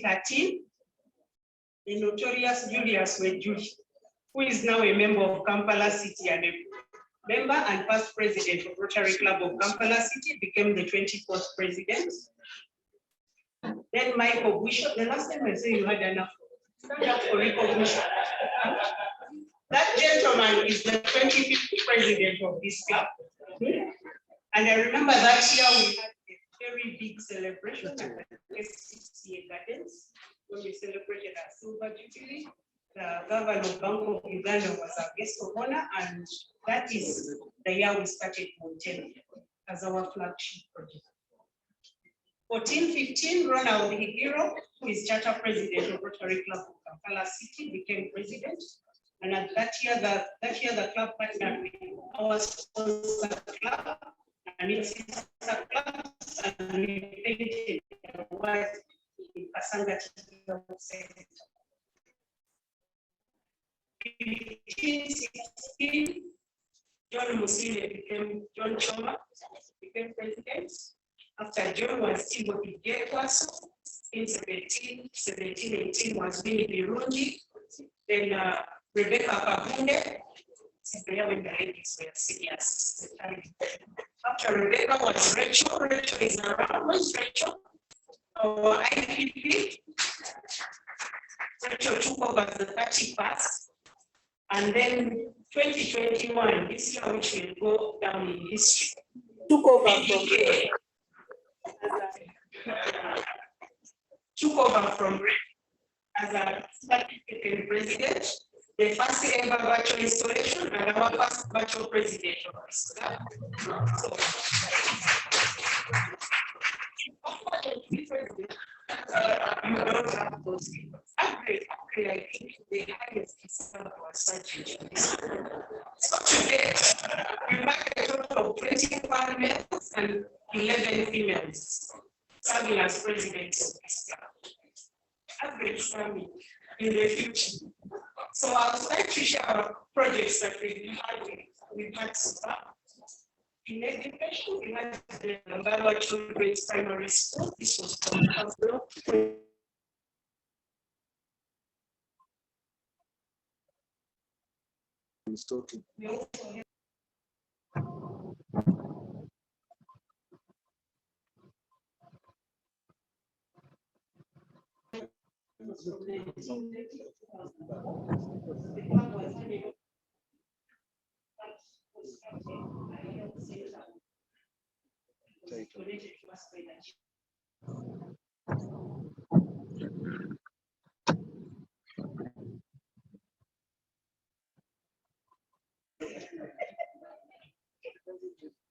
2013, the notorious Julius Wejuli, who is now a member of Kampala City and a member and past president of Rotary Club of Kampala City, became the 24th president. Then Michael Bishop, the last time I say you had enough, stand up for recognition. That gentleman is the 25th president of this club. And I remember that year we had a very big celebration at the SCCA Gardens when we celebrated our silver jubilee. The governor of Bank of Uganda was our guest of honor, and that is the year we started Mountain as our flagship project. 14-15, Ronald Higiro, who is charter president of Rotary Club of Kampala City, became president. And at that year, the club partnered with our sponsor club and its sister clubs, and we painted the white in Kasanga Center. 15-16, John Musile John Choma became president. After John was Timothy Gekwaso, in 17-18 was Vinnie Birundi, then Rebecca Kabunde, when the ladies were seniors. After Rebecca was Rachel. Rachel is around. Where's Rachel? Our IPP. Rachel took over the 31st. And then 2021, this year which will go down in history. Took over from as a certificate president, the first ever virtual installation, and our first virtual president of this club. You don't have those people. Actually, I think the highest is our surgery. So today, we have a total of 25 males and 11 females serving as presidents of this club. Average family in the future. So I would like to share projects that we've had so far. In education, we had the Kampala Children's Primary School. This was from Kampala. We also have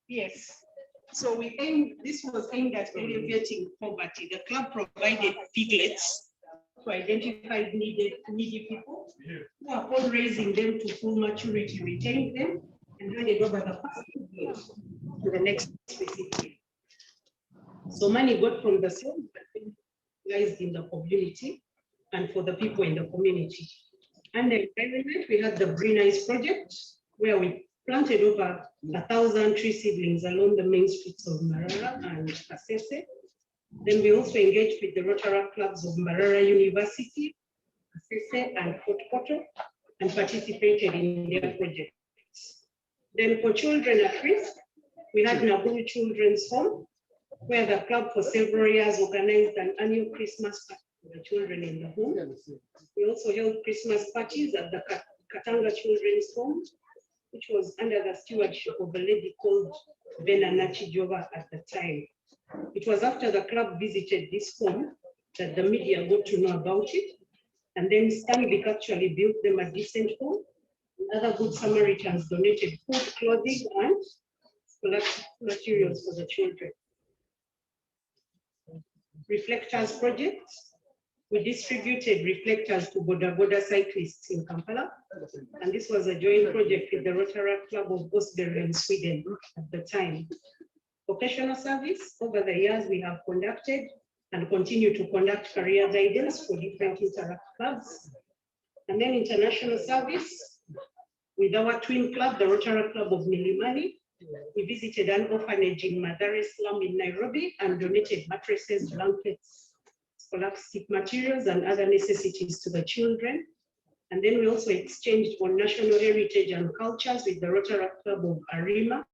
yes. So this was aimed at alleviating poverty. The club provided piglets to identify needy people who are all raising them to full maturity, retained them, and handed over the first year to the next specific year. So money got from the sales but utilized in the community and for the people in the community. And the environment, we had the Green Eyes project, where we planted over 1,000 tree seedlings along the main streets of Marara and Kasese. Then we also engaged with the Rotaract clubs of Marara University, Kasese and Fort Portal, and participated in their projects. Then for children at risk, we had Naburu Children's Home, where the club for several years organized an annual Christmas party for the children in the home. We also held Christmas parties at the Katanga Children's Home, which was under the stewardship of a lady called Benanachi Jova at the time. It was after the club visited this home that the media got to know about it. And then Stanbic actually built them a decent home. Other good Samaritans donated food, clothing, and materials for the children. Reflectors project. We distributed reflectors to Boda cyclists in Kampala. And this was a joint project with the Rotaract Club of Osbury in Sweden at the time. Vocational service, over the years we have conducted and continue to conduct career guidance for different Interact clubs. And then international service, with our twin club, the Rotaract Club of Milimani. We visited an orphanage in Mathare slum in Nairobi and donated mattresses, blankets, scholastic materials and other necessities to the children. And then we also exchanged on national heritage and cultures with the Rotaract Club of Arima,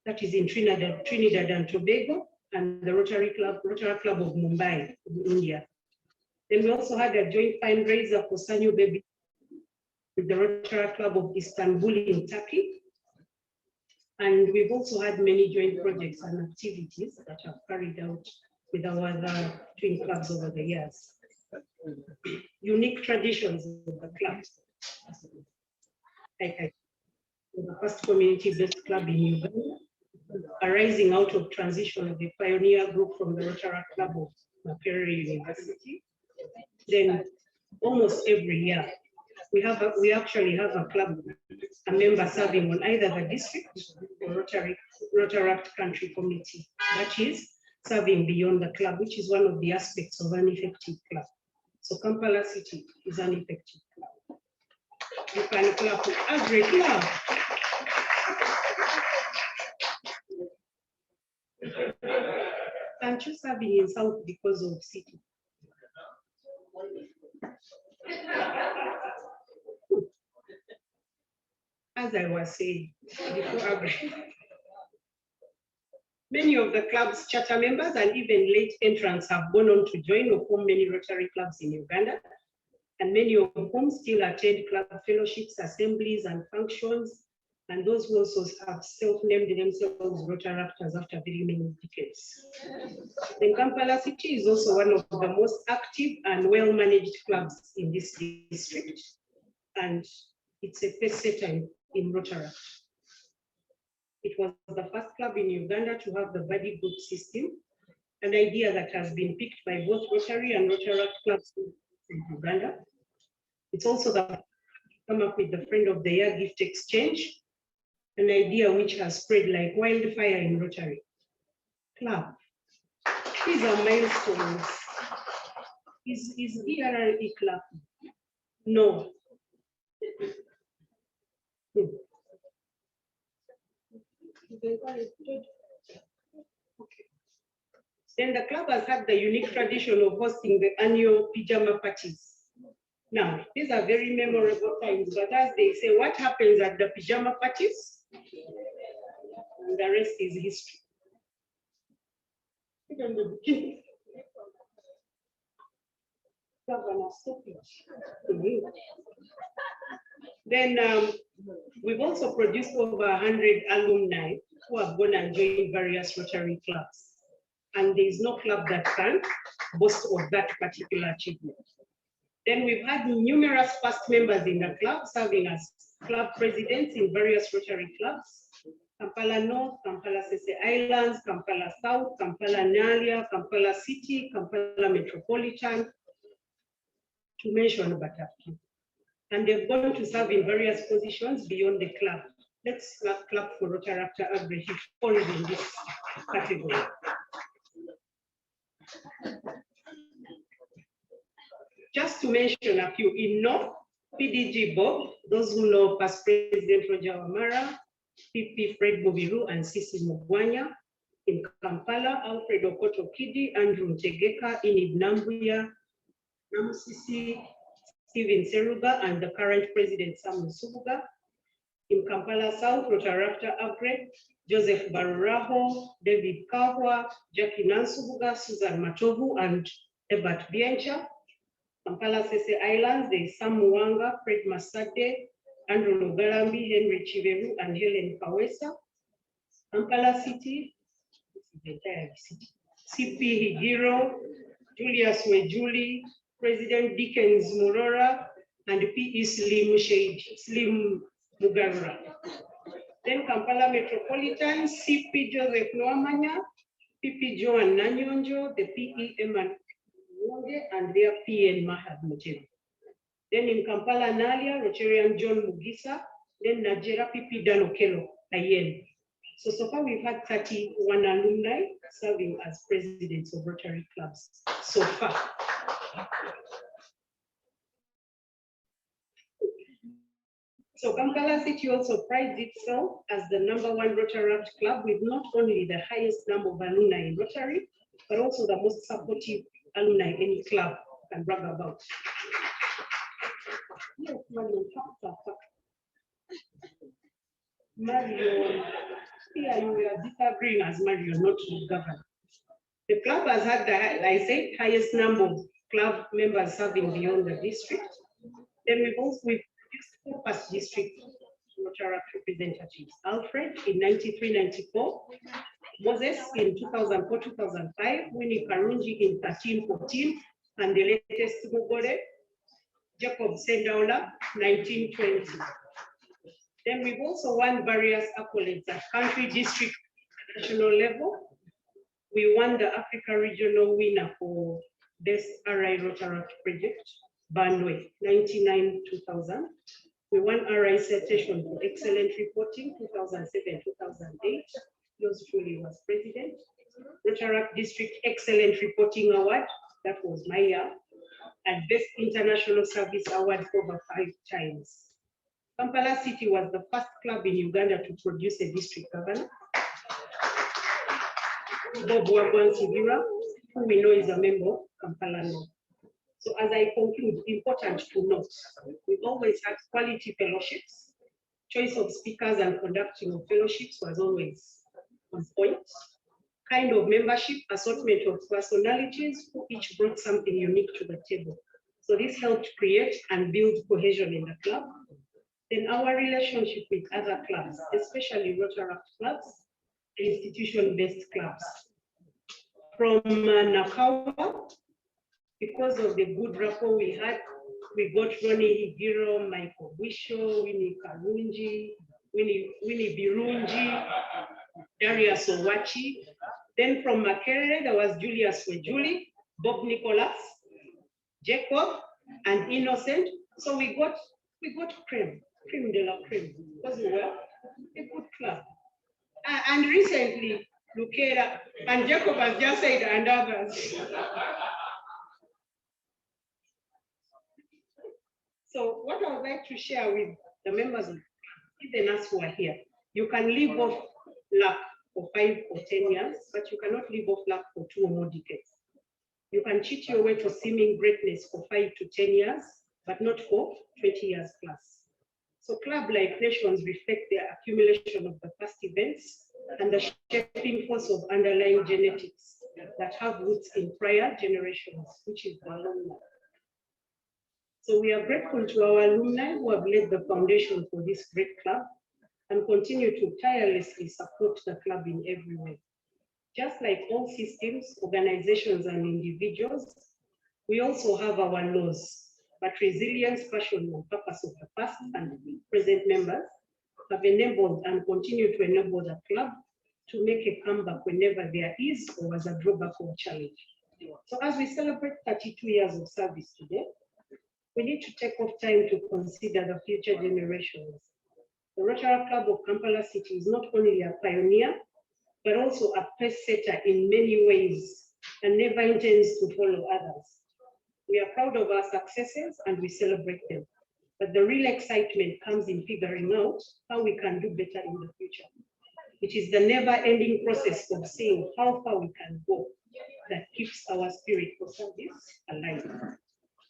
that is in Trinidad and Tobago, and the Rotaract Club of Mumbai, India. Then we also had a joint fundraiser for Sanyo Baby with the Rotaract Club of Istanbul in Turkey. And we've also had many joint projects and activities that have carried out with our other twin clubs over the years. Unique traditions of the club. The first community-based club in Uganda, arising out of transition of the pioneer group from the Rotaract Club of Makerere University. Then almost every year, we actually have a club, a member serving on either the district or Rotaract country committee, that is serving beyond the club, which is one of the aspects of an effective club. So Kampala City is an effective club. You can clap for every club. Aren't you serving in South because of city? As I was saying before, many of the club's charter members and even late entrants have gone on to join or form many Rotary clubs in Uganda, and many of whom still attend club fellowships, assemblies, and functions, and those who also have self-named themselves Rotaractors after very many decades. The Kampala City is also one of the most active and well-managed clubs in this district, and it's a pace setter in Rotaract. It was the first club in Uganda to have the buddy group system, an idea that has been picked by both Rotary and Rotaract clubs in Uganda. It's also the come up with the Friend of the Year gift exchange, an idea which has spread like wildfire in Rotary Club. These are milestones. Is ERRE club? No. Then the club has had the unique tradition of hosting the annual pajama parties. Now, these are very memorable times, but as they say, what happens at the pajama parties? And the rest is history. Then we've also produced over 100 alumni who have gone and joined various Rotary clubs. And there is no club that can boast of that particular achievement. Then we've had numerous past members in the club serving as club presidents in various Rotary clubs: Kampala North, Kampala Sese Islands, Kampala South, Kampala Nalia, Kampala City, Kampala Metropolitan, to mention but a few. And they've gone to serve in various positions beyond the club. Let's clap for Rotaractor Agri, he falls in this category. Just to mention a few, in North, PDG Bob, those who know past President Roger Wamara, PP Fred Mubiru and Sisi Mugwanya. In Kampala, Alfred Okoto Kidi, Andrew Tegeka, Inid Nambuya, Namusisi, Stephen Seruga, and the current President Sam Subuga. In Kampala South, Rotaractor Agre, Joseph Baruraho, David Kahwa, Jackie Nansubuga, Susan Matovu, and Ebert Biancha. Kampala Sese Islands, there is Sam Muwanga, Fred Masade, Andrew Lugalambi, Henry Chiveru, and Helen Kawesa. Kampala City, this is the entire city. CP Higiro, Julius Wejuli, President Dickens Murora, and PE Slim Mugarura. Then Kampala Metropolitan, CP Joseph Noamanya, PP Joan Nanyonjo, the PE Eman and their PN Mahad Mujebu. Then in Kampala Nalia, Rotarian John Mugisa, then Najera PP Danokelo Ayen. So far we've had 31 alumni serving as presidents of Rotary clubs so far. So Kampala City also prides itself as the #1 Rotaract club with not only the highest number of alumni in Rotary, but also the most supportive alumni, any club can brag about. Yes, Mario, here you are disagreeing as Mario, not to govern. The club has had, I said, highest number of club members serving beyond the district. Then we've produced 4 past district Rotaract representatives. Alfred in 93-94, Moses in 2004-2005, Winnie Karungi in 13-14, and the latest Mugore, Jacob Sendaula, 1920. Then we've also won various accolades at country, district, national level. We won the Africa Regional winner for Best RI Rotaract Project, Bandwe, 99-2000. We won RI citation for excellent reporting, 2007-2008. Yours truly was president. Rotaract District Excellent Reporting Award, that was my year. And Best International Service Award over 5 times. Kampala City was the first club in Uganda to produce a district governor. Bob Wagwan Sivira, who we know is a member of Kampala North. So as I conclude, important to note, we've always had quality fellowships. Choice of speakers and conducting of fellowships was always on point. Kind of membership, assortment of personalities who each brought something unique to the table. So this helped create and build cohesion in the club. Then our relationship with other clubs, especially Rotaract clubs, institution-based clubs. From Nakawa, because of the good rapport we had, we got Ronnie Higiro, Michael Wisho, Winnie Karungi, Winnie Birungi, Darius Owachi. Then from Makerere, there was Julius Wejuli, Bob Nicholas, Jacob, and Innocent. So we got creme de la creme, because we were a good club. And recently, Lukera and Jacob has just said, and others. So what I would like to share with the members, even us who are here, you can live off luck for 5 or 10 years, but you cannot live off luck for 2 or more decades. You can cheat your way to seeming greatness for 5 to 10 years, but not for 20 years plus. So club-like nations reflect the accumulation of the past events and the shaping force of underlying genetics that have roots in prior generations, which is the alumni. So we are grateful to our alumni who have laid the foundation for this great club and continue to tirelessly support the club in every way. Just like all systems, organizations, and individuals, we also have our laws, but resilience, passion, and purpose of the past and present members have enabled and continue to enable the club to make a comeback whenever there is or was a drawback or challenge. So as we celebrate 32 years of service today, we need to take off time to consider the future generations. The Rotaract Club of Kampala City is not only a pioneer, but also a pace setter in many ways and never intends to follow others. We are proud of our successes and we celebrate them. But the real excitement comes in figuring out how we can do better in the future. It is the never-ending process of seeing how far we can go that keeps our spirit for service alive.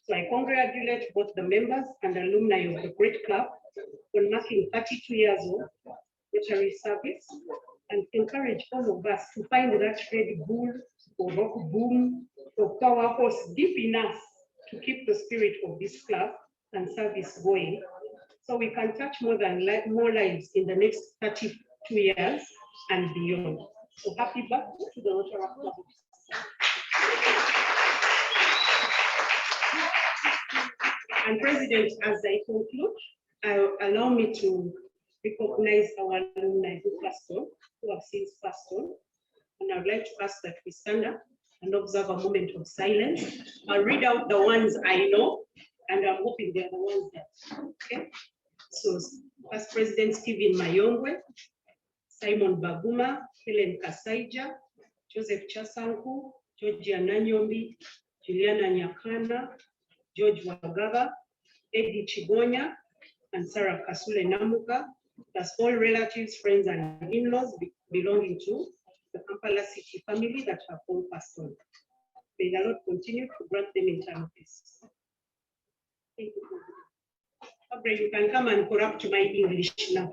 So I congratulate both the members and alumni of the great club on marking 32 years of Rotary service, and encourage all of us to find that red bull or rock boom or powerhouse deep in us to keep the spirit of this club and service going, so we can touch more lives in the next 32 years and beyond. So happy birthday to the Rotaract Club. And President, as I conclude, allow me to recognize our alumni who have since passed on. And I'd like to ask that we stand up and observe a moment of silence. I'll read out the ones I know, and I'm hoping they're the ones that, okay? So, Past President Stephen Mayongwe, Simon Baguma, Helen Kasaija, Joseph Chasanku, Georgia Nanyombi, Juliana Nyakana, George Wagaba, Eddie Chigonya, and Sarah Kasule Namuka, plus all relatives, friends, and in-laws belonging to the Kampala City family that have all passed on. May the Lord continue to grant them eternal peace. Thank you. Aubrey, you can come and corrupt my English now.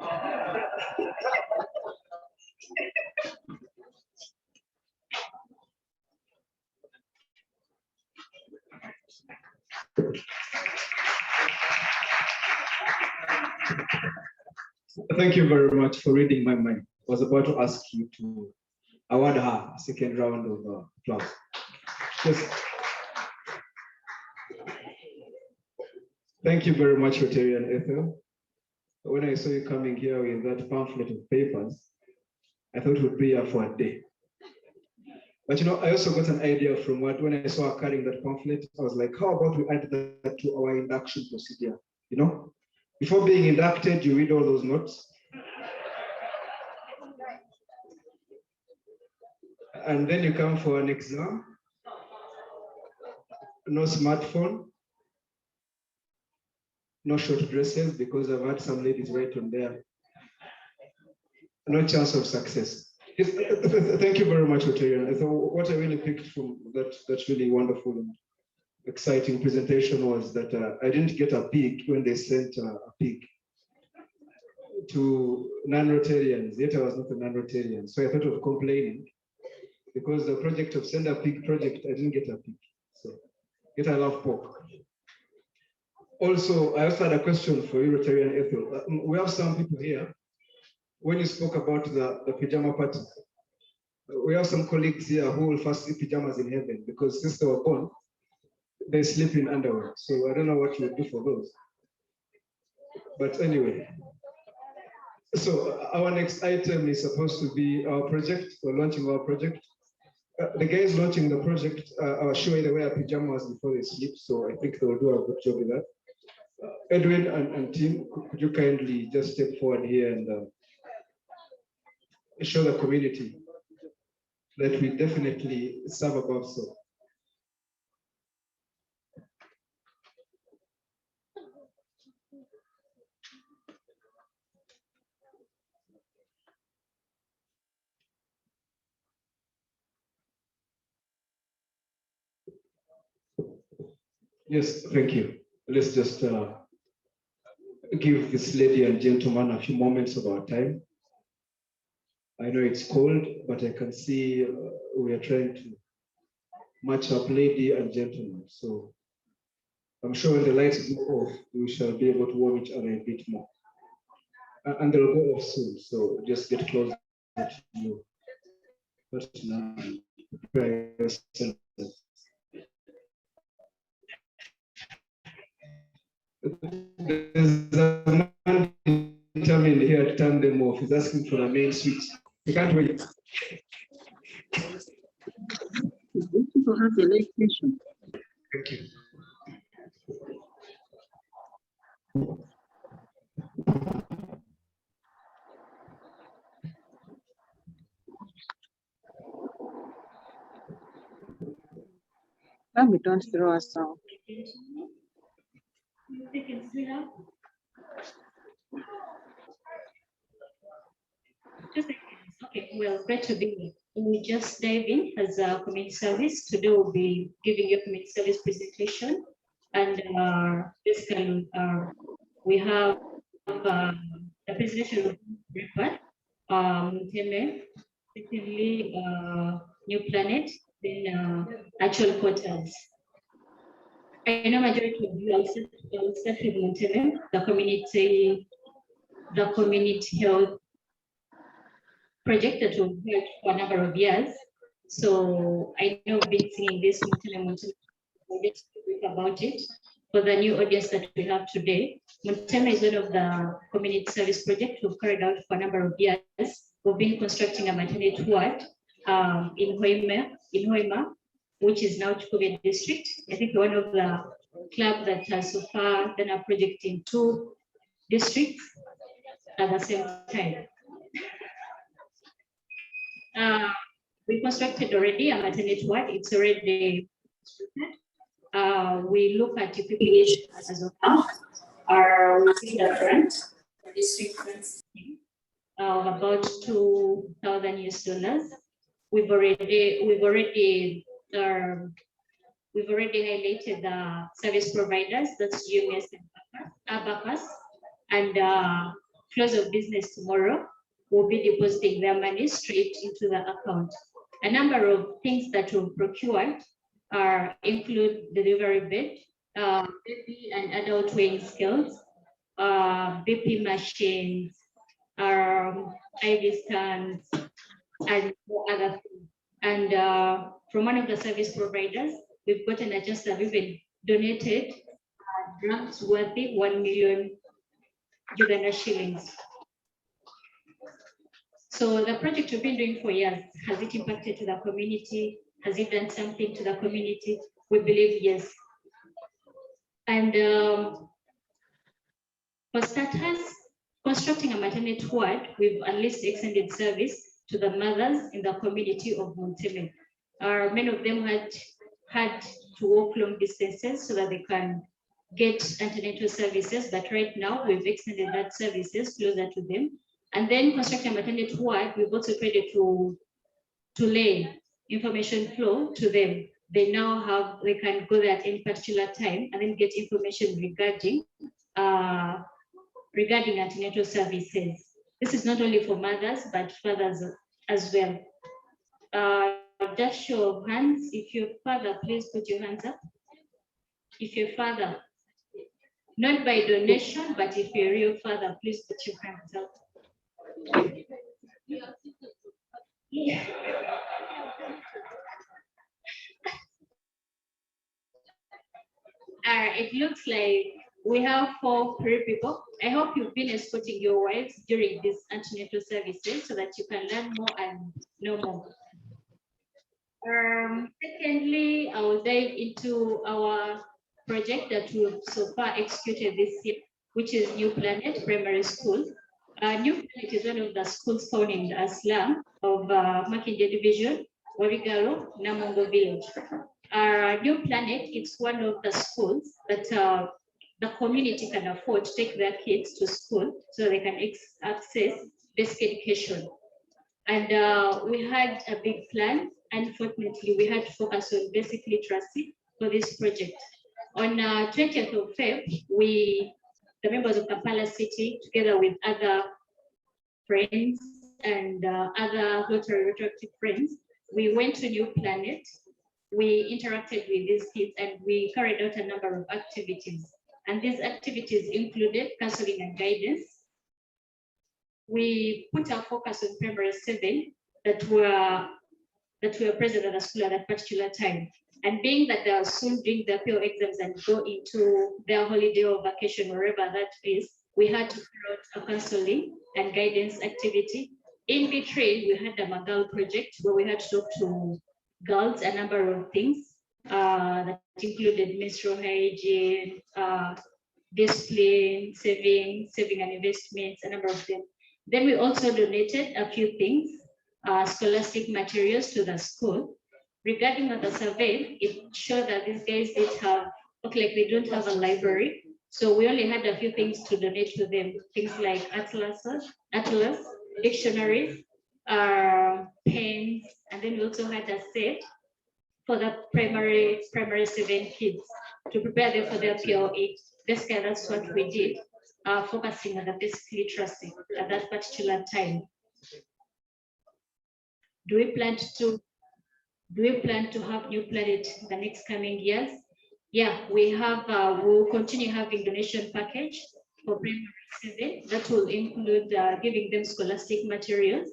Thank you very much for reading my mind. I was about to ask you to award her a second round of applause. Just thank you very much, Rotarian Ethel. When I saw you coming here with that pamphlet of papers, I thought it would be here for a day. But you know, I also got an idea from when I saw her carrying that pamphlet. I was like, how about we add that to our induction procedure? You know, before being inducted, you read all those notes. And then you come for an exam. No smartphone. No short dresses, because I've had some ladies write on there. No chance of success. Thank you very much, Rotarian. So what I really picked from that really wonderful and exciting presentation was that I didn't get a pig when they sent a pig to non-Rotarians, yet I was not a non-Rotarian. So I thought of complaining because the project of Send a Pig project, I didn't get a pig. So yet I love pork. Also, I also had a question for you, Rotarian Ethel. We have some people here. When you spoke about the pajama party, we have some colleagues here who will first see pajamas in heaven because since they were born, they sleep in underwear. So I don't know what you would do for those. But anyway, so our next item is supposed to be our project. We're launching our project. The guys launching the project are sure they wear pajamas before they sleep. So I think they will do a good job with that. Edwin and team, could you kindly just step forward here and show the community that we definitely serve above so. Yes, thank you. Let's just give this lady and gentleman a few moments of our time. I know it's cold, but I can see we are trying to match up lady and gentleman. So I'm sure when the lights go off, we shall be able to warm each other a bit more. And they'll go off soon, so just get closer to you. But now, prepare yourself. There's a man determined here to turn them off. He's asking for the main switch. You can't wait. People have electrician. Thank you. Maybe don't throw us out. Okay, well, great to be here. We just dive in as a community service. Today we'll be giving you a community service presentation. And basically, we have the presentation of record, Teme, secondly, New Planet, then actual quarters. I know majority of you will start with Monteme, the community health project that we've had for a number of years. So I know we've been singing this Monteme, we'll just speak about it. For the new audience that we have today, Monteme is one of the community service projects we've carried out for a number of years. We've been constructing a maternity ward in Hoima, which is now Chukube district. I think one of the clubs that has so far done a project in 2 districts at the same time. We constructed already a maternity ward. It's already we look at equipment as of now. We see the grant, the district grants of about $2,000 US. We've already we've already highlighted the service providers, that's GMS and Abacus, and close of business tomorrow will be depositing their money straight into the account. A number of things that we've procured include delivery bed, baby and adult weighing scales, BP machines, IV stands, and other things. And from one of the service providers, we've gotten a just have even donated grants worthy 1 million Uganda shillings. So the project we've been doing for years, has it impacted to the community? Has it done something to the community? We believe yes. And for starters, constructing a maternity ward, we've at least extended service to the mothers in the community of Monteme. Many of them had to walk long distances so that they can get antenatal services, but right now we've extended that services closer to them. And then constructing a maternity ward, we've also tried to lay information flow to them. They can go there at any particular time and then get information regarding antenatal services. This is not only for mothers, but fathers as well. Just show of hands. If your father, please put your hands up. If your father, not by donation, but if you're a real father, please put your hands up. Yeah. It looks like we have 4 people. I hope you've been escorting your wives during these antenatal services so that you can learn more and know more. Secondly, I will dive into our project that we've so far executed this year, which is New Planet Primary School. New Planet is one of the schools found in the slum of Makindye Division, Warigalo, Namongo Village. New Planet, it's one of the schools that the community can afford to take their kids to school so they can access basic education. And we had a big plan. Unfortunately, we had to focus on basic literacy for this project. On 20th of February, the members of Kampala City, together with other friends and other Rotaract friends, we went to New Planet. We interacted with these kids and we carried out a number of activities. And these activities included counseling and guidance. We put our focus on primary 7 that were present at the school at that particular time. And being that they are soon doing their PO exams and go into their holiday or vacation, wherever that is, we had to carry out a counseling and guidance activity. In between, we had the Magal project where we had to talk to girls a number of things that included menstrual hygiene, discipline, saving and investments, a number of them. Then we also donated a few things, scholastic materials to the school. Regarding the survey, it showed that these guys they don't have a library. So we only had a few things to donate to them, things like atlas, dictionaries, pens, and then we also had a set for the primary 7 kids to prepare them for their PO8. Basically, that's what we did, focusing on the basic literacy at that particular time. Do we plan to have New Planet the next coming years? Yeah, we have. We'll continue having donation package for primary 7 that will include giving them scholastic materials,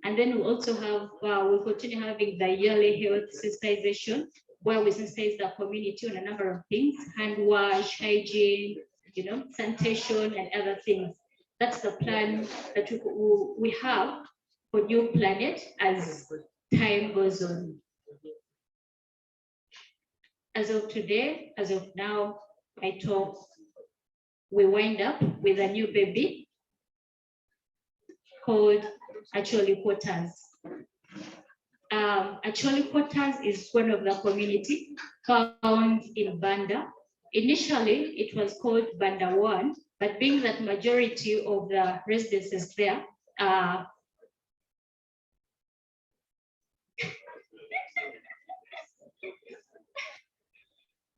and then we'll also have. We'll continue having the yearly health sensitization where we sensitize the community on a number of things: hand wash, hygiene, sanitation, and other things. That's the plan that we have for New Planet as time goes on. As of today, as of now, we wind up with a new baby called Acholi Quarters. Acholi Quarters is one of the community found in Banda. Initially, it was called Banda 1, but being that majority of the residences there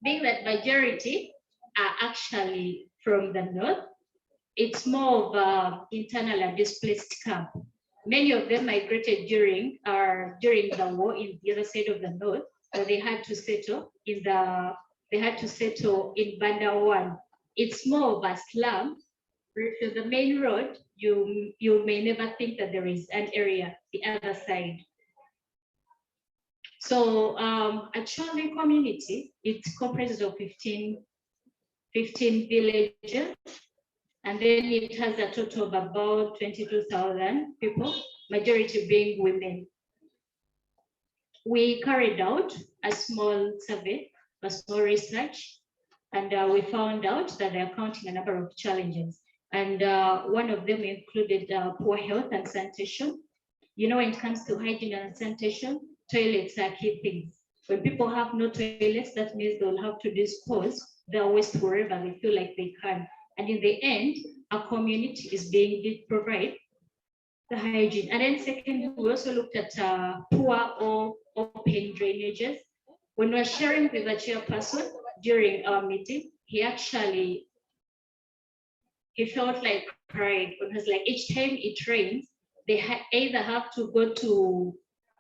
being that majority are actually from the north, it's more of internal displaced camp. Many of them migrated during the war in the other side of the north, so they had to settle in Banda 1. It's more of a slum. To the main road, you may never think that there is an area the other side. So a Chole community, it's comprised of 15 villages, and then it has a total of about 22,000 people, majority being women. We carried out a small survey, a small research, and we found out that they're counting a number of challenges. And one of them included poor health and sanitation. You know, when it comes to hygiene and sanitation, toilets are key things. When people have no toilets, that means they'll have to dispose their waste wherever they feel like they can. And in the end, a community is being to provide the hygiene. And then second, we also looked at poor or open drainages. When we were sharing with the chairperson during our meeting, he felt like crying because like each time it rains, they either have to go to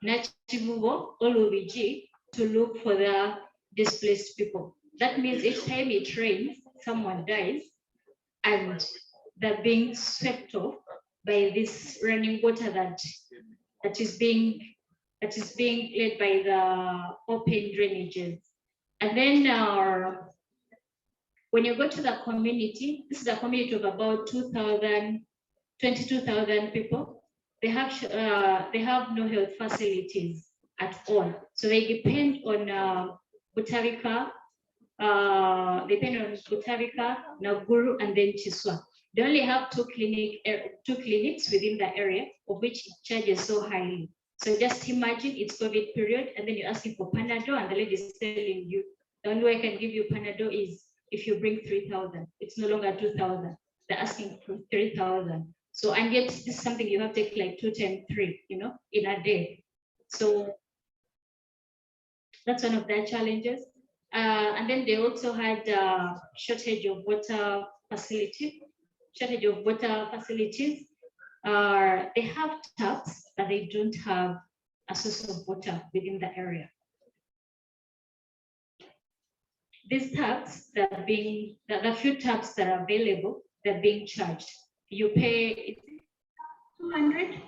Nachivubo or Lubiji to look for the displaced people. That means each time it rains, someone dies, and they're being swept off by this running water that is being led by the open drainages. And then when you go to the community, this is a community of about 22,000 people. They have no health facilities at all. So they depend on Butarika, Naguru, and then Chiswa. They only have two clinics within the area, of which it charges so highly. So just imagine it's COVID period, and then you're asking for Panadol, and the lady is telling you, the only way I can give you Panadol is if you bring 3,000. It's no longer 2,000. They're asking for 3,000. So, and yet this is something you have to take like 2 times 3, in a day. So that's one of their challenges. And then they also had shortage of water facilities. They have taps, but they don't have a source of water within the area. These taps that are being, the few taps that are available, they're being charged. You pay 200?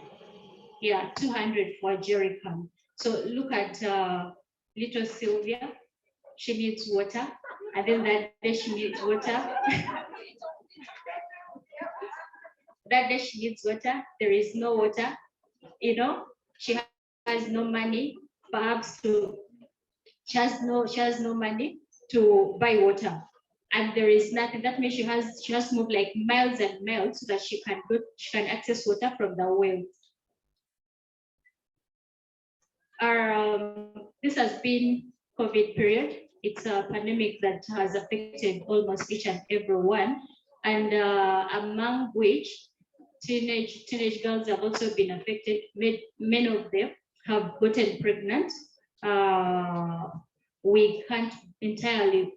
Yeah, 200 for a jerry can. So look at little Sylvia. She needs water, and then that day she needs water. That day she needs water, there is no water, she has no money, perhaps she has no money to buy water, and there is nothing. That means she has moved like miles and miles so that she can access water from the well. This has been COVID period. It's a pandemic that has affected almost each and everyone, and among which teenage girls have also been affected. Many of them have gotten pregnant. We can't entirely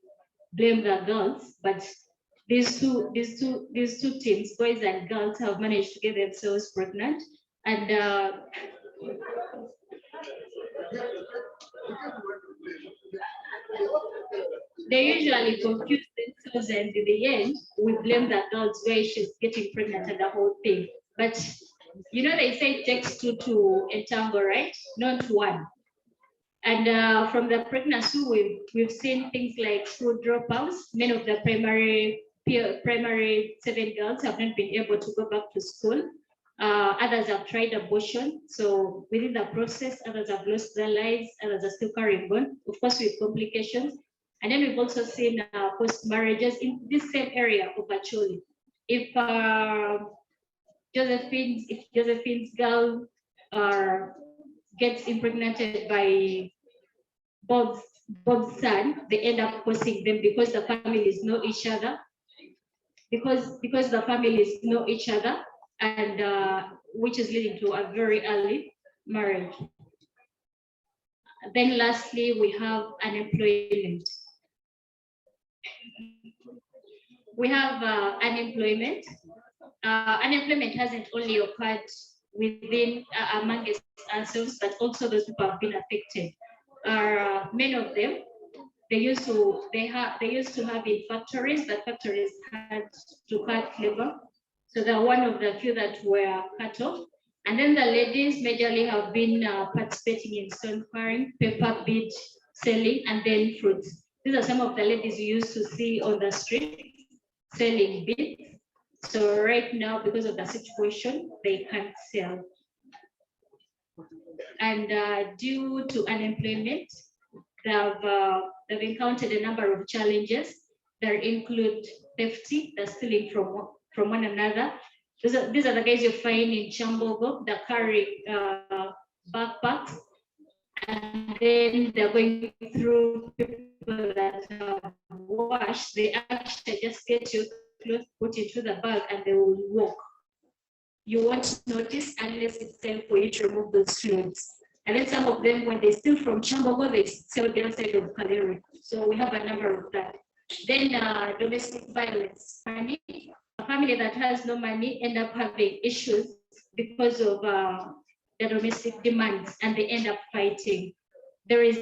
blame the girls, but these two teams, boys and girls, have managed to get themselves pregnant, and they usually confuse themselves, and in the end, we blame the girls where she's getting pregnant and the whole thing. But they say it takes two to entangle, right? Not one. And from the pregnancy, we've seen things like school dropouts. Many of the primary 7 girls have not been able to go back to school. Others have tried abortion. So within the process, others have lost their lives, others are still carrying on, of course, with complications. And then we've also seen post-marriages in this same area of Acholi. If Josephine's girl gets impregnated by Bob's son, they end up posting them because the families know each other. Because the families know each other, and which is leading to a very early marriage. Then lastly, we have unemployment. we have unemployment. Unemployment hasn't only occurred within amongst ourselves, but also those people have been affected. Many of them, they used to have in factories, but factories had to cut labor. So they're one of the few that were cut off. And then the ladies majorly have been participating in stone quarrying, paper bead selling, and then fruits. These are some of the ladies you used to see on the street selling beads. So right now, because of the situation, they can't sell. And due to unemployment, they've encountered a number of challenges that include theft, the stealing from one another. These are the guys you find in Chambogo that carry backpacks, and then they're going through people that wash. They actually just get your clothes, put into the bag, and they will walk. You won't notice unless it's time for you to remove those clothes. And then some of them, when they steal from Chambogo, they sell the outside of Kalere. So we have a number of that. Then domestic violence. A family that has no money end up having issues because of the domestic demands, and they end up fighting. There is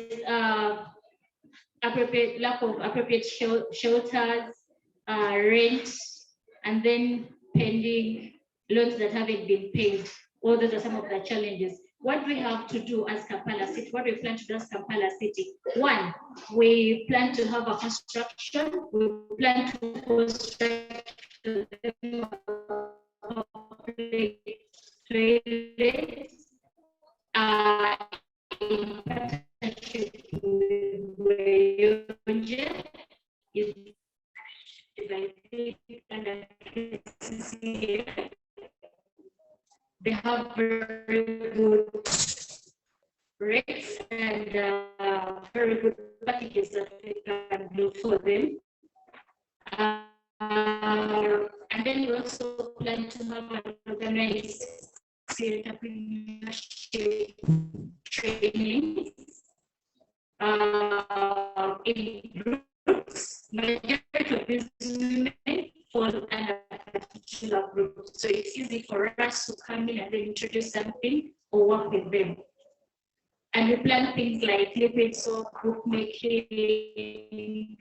lack of appropriate shelters, rent, and then pending loans that haven't been paid. All those are some of the challenges. What we have to do as Kampala City, what we plan to do as Kampala City, one, we plan to have a construction, we plan to construct toilets, in partnership with Yonje, they have very good rates and very good packages that we can do for them. And then we also plan to have an organized entrepreneurship training in groups. Majority of these women fall under particular groups. So it's easy for us to come in and then introduce something or work with them. And we plan things like liquid soap, bookmaking,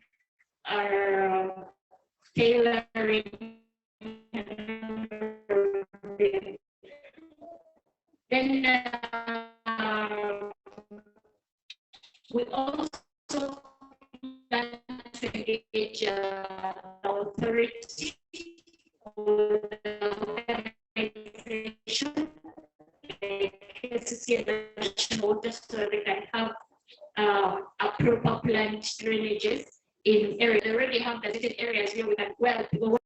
tailoring. Then we also plan to engage authority or organization like national water, so they can have a proper planned drainages in areas. They already have designated areas where we can people.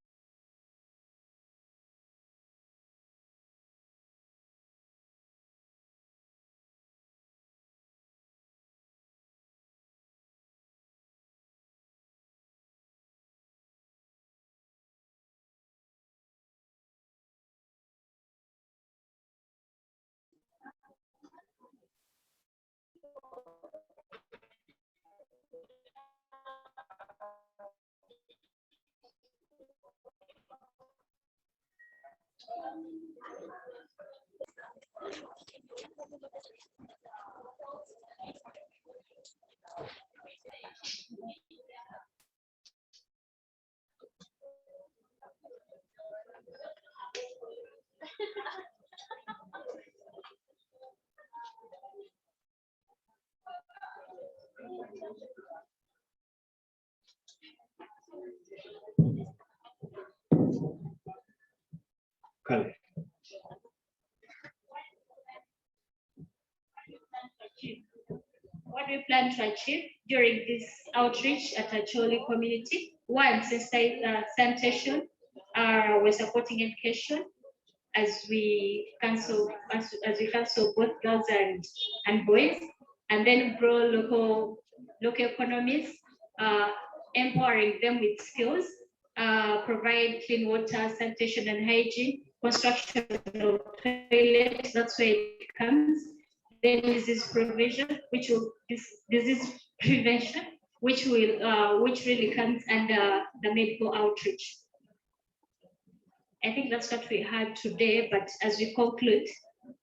Kale. What we plan to achieve during this outreach at Acholi community? One, sanitation. We're supporting education as we cancel both girls and boys, and then grow local economies, empowering them with skills, provide clean water, sanitation and hygiene, construction of toilets, that's where it comes. Then disease provision, disease prevention, which really comes under the medical outreach. I think that's what we had today, but as we conclude,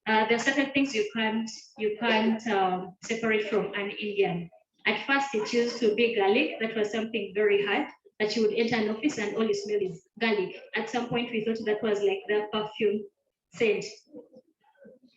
there are certain things you can't separate from an Indian. At first, it used to be garlic. That was something very hard, that you would enter an office and all you smell is garlic. At some point, we thought that was like the perfume scent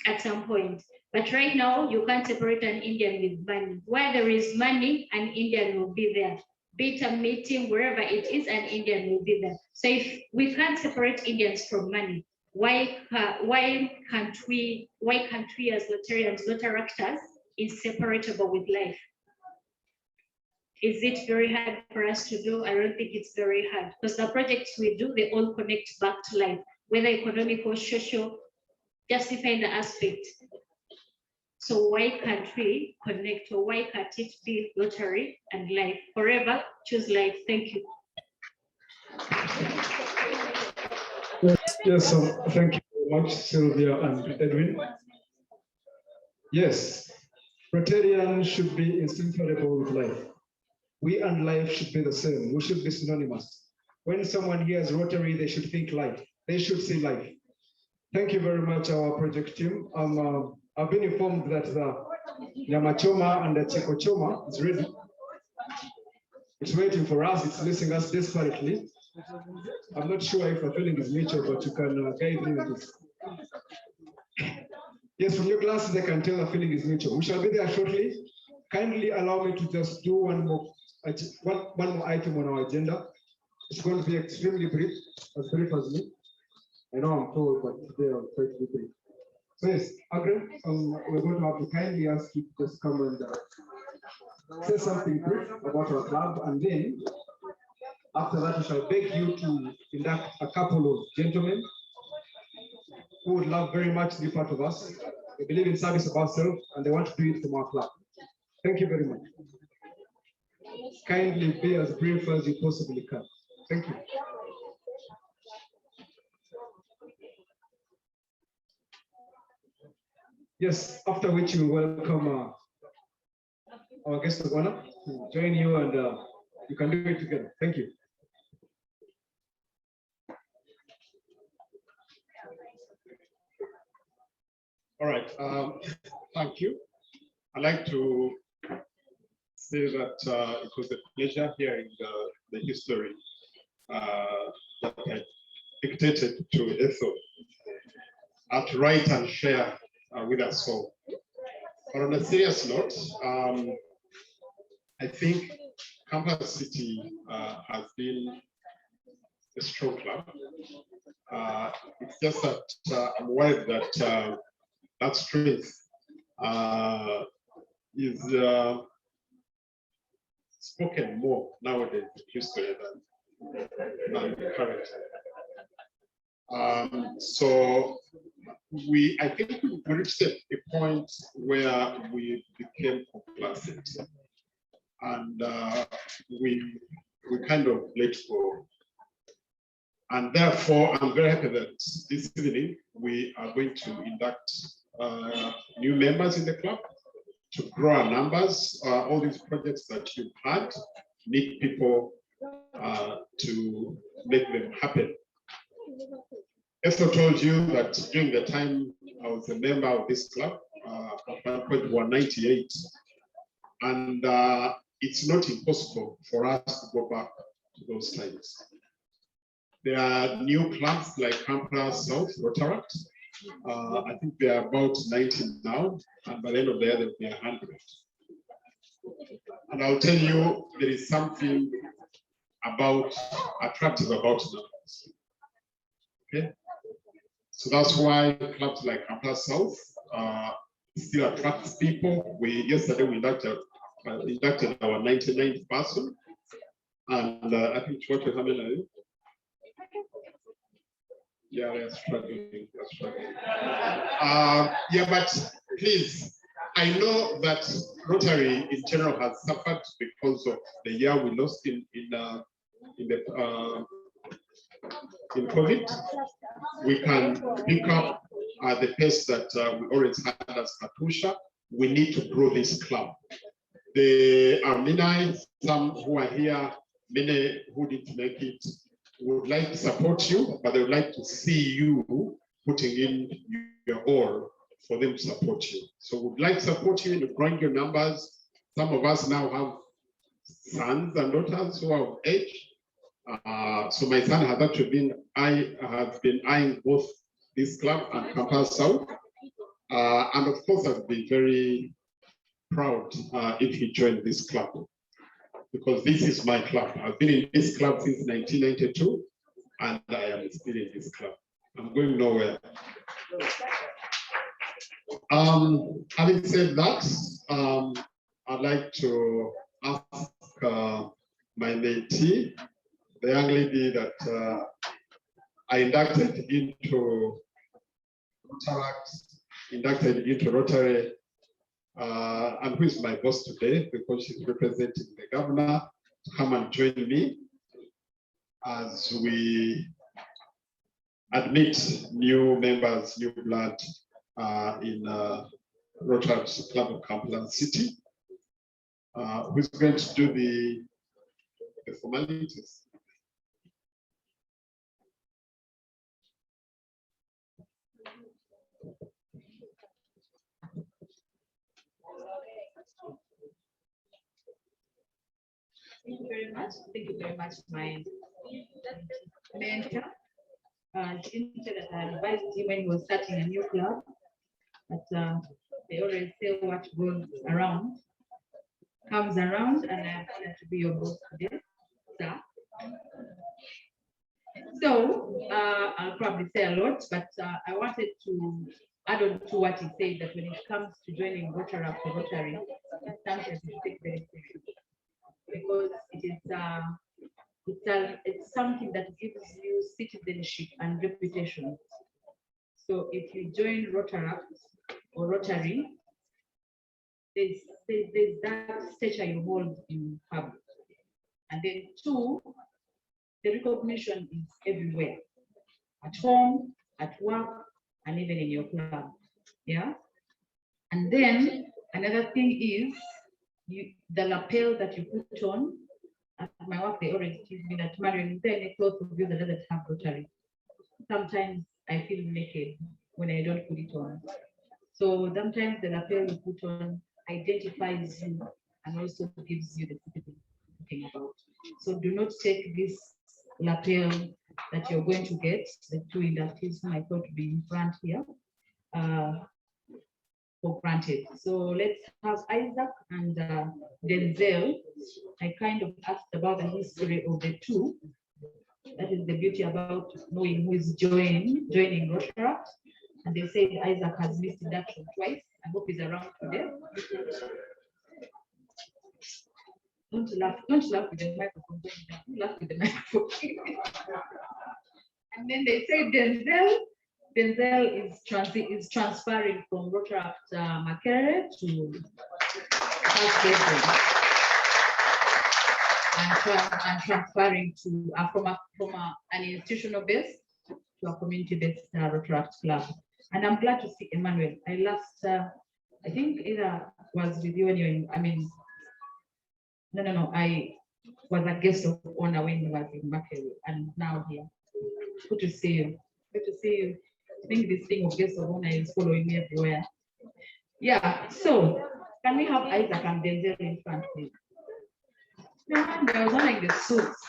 at some point. But right now, you can't separate an Indian with money. Where there is money, an Indian will be there. Be it a meeting, wherever it is, an Indian will be there. So if we can't separate Indians from money, why can't we as Rotarians, Rotaractors, inseparable with life? Is it very hard for us to do? I don't think it's very hard, because the projects we do, they all connect back to life, whether economic or social, just depend the aspect. So why can't we connect, or why can't it be Rotary and life? Forever choose life. Thank you. Yes, thank you very much, Sylvia and Edwin. Yes, Rotarian should be inseparable with life. We and life should be the same. We should be synonymous. When someone hears Rotary, they should think life. They should see life. Thank you very much, our project team. I've been informed that the Nyamachoma and the Chikochoma is ready. It's waiting for us. It's listening us desperately. I'm not sure if the feeling is mutual, but you can guide me with this. Yes, from your classes, I can tell the feeling is mutual. We shall be there shortly. Kindly allow me to just do one more item on our agenda. It's going to be extremely brief as me. I know I'm told, but today I'll try to be brief. So yes, Agre, we're going to have to kindly ask you to just come and say something brief about our club, and then after that, we shall beg you to induct a couple of gentlemen who would love very much to be part of us. They believe in service of ourselves, and they want to do it from our club. Thank you very much. Kindly be as brief as you possibly can. Thank you. Yes, after which we welcome our guest of honor to join you, and you can do it together. Thank you. All right, thank you. I'd like to say that it was a pleasure hearing the history that I dictated to Ethel to write and share with us all. But on a serious note, I think Kampala City has been a strong club. It's just that I'm worried that that strength is spoken more nowadays in history than current. So I think we reached a point where we became complacent, and we kind of let go. And therefore, I'm very happy that this evening we are going to induct new members in the club to grow our numbers. All these projects that you've had need people to make them happen. Esther told you that during the time I was a member of this club, at one point we were 98, and it's not impossible for us to go back to those times. There are new clubs like Kampala South, Rotaract. I think they are about 90 now, and by the end of the year, there will be 100. And I'll tell you, there is something attractive about numbers. Okay? So that's why clubs like Kampala South still attracts people. Yesterday we inducted our 99th person, and I think what we're having. Yeah, they're struggling. Yeah, but please, I know that Rotary in general has suffered because of the year we lost in COVID. We can pick up the pace that we always had as Katusha. We need to grow this club. The Armenians, some who are here, many who didn't make it, would like to support you, but they would like to see you putting in your all for them to support you. So we'd like to support you in growing your numbers. Some of us now have sons and daughters who are of age. So my son has actually been, I have been eyeing both this club and Kampala South. And of course, I've been very proud if he joined this club, because this is my club. I've been in this club since 1992, and I am still in this club. I'm going nowhere. Having said that, I'd like to ask my mentee, the young lady that I inducted into Rotaract, inducted into Rotary, and who is my boss today because she's representing the governor, to come and join me as we admit new members, new blood in Rotaract Club of Kampala City. Who's going to do the formalities? Thank you very much. Thank you very much, my mentor. She didn't say that I advised him when he was starting a new club, but they always say what goes around comes around, and I'm honored to be your boss today, sir. So I'll probably say a lot, but I wanted to add on to what he said, that when it comes to joining Rotaract or Rotary, it's something to take very seriously, because it's something that gives you citizenship and reputation. So if you join Rotaract or Rotary, there's that stature you hold in public. And then two, the recognition is everywhere, at home, at work, and even in your club. Yeah. And then another thing is the lapel that you put on. At my work, they always tease me that, Marion, is there any clothes of you that doesn't have Rotary? Sometimes I feel naked when I don't put it on. So sometimes the lapel you put on identifies you and also gives you the citizen talking about. So do not take this lapel that you're going to get, the two inductees whom I thought to be in front here, for granted. So let's have Isaac and Denzel. I kind of asked about the history of the two. That is the beauty about knowing who is joining Rotaract. And they said Isaac has missed induction twice. I hope he's around today. Don't laugh with the microphone. Don't laugh with the microphone. And then they say Denzel is transferring from Rotaract Makerere to and transferring to from an institutional base to a community-based Rotaract club. And I'm glad to see Emmanuel. I last, I think either was with you when you're in, no, I was a guest of honor when he was in Makerere, and now here. Good to see you. Good to see you. I think this thing of guest of honor is following me everywhere. Yeah, so can we have Isaac and Denzel in front, please? They was wearing the suits.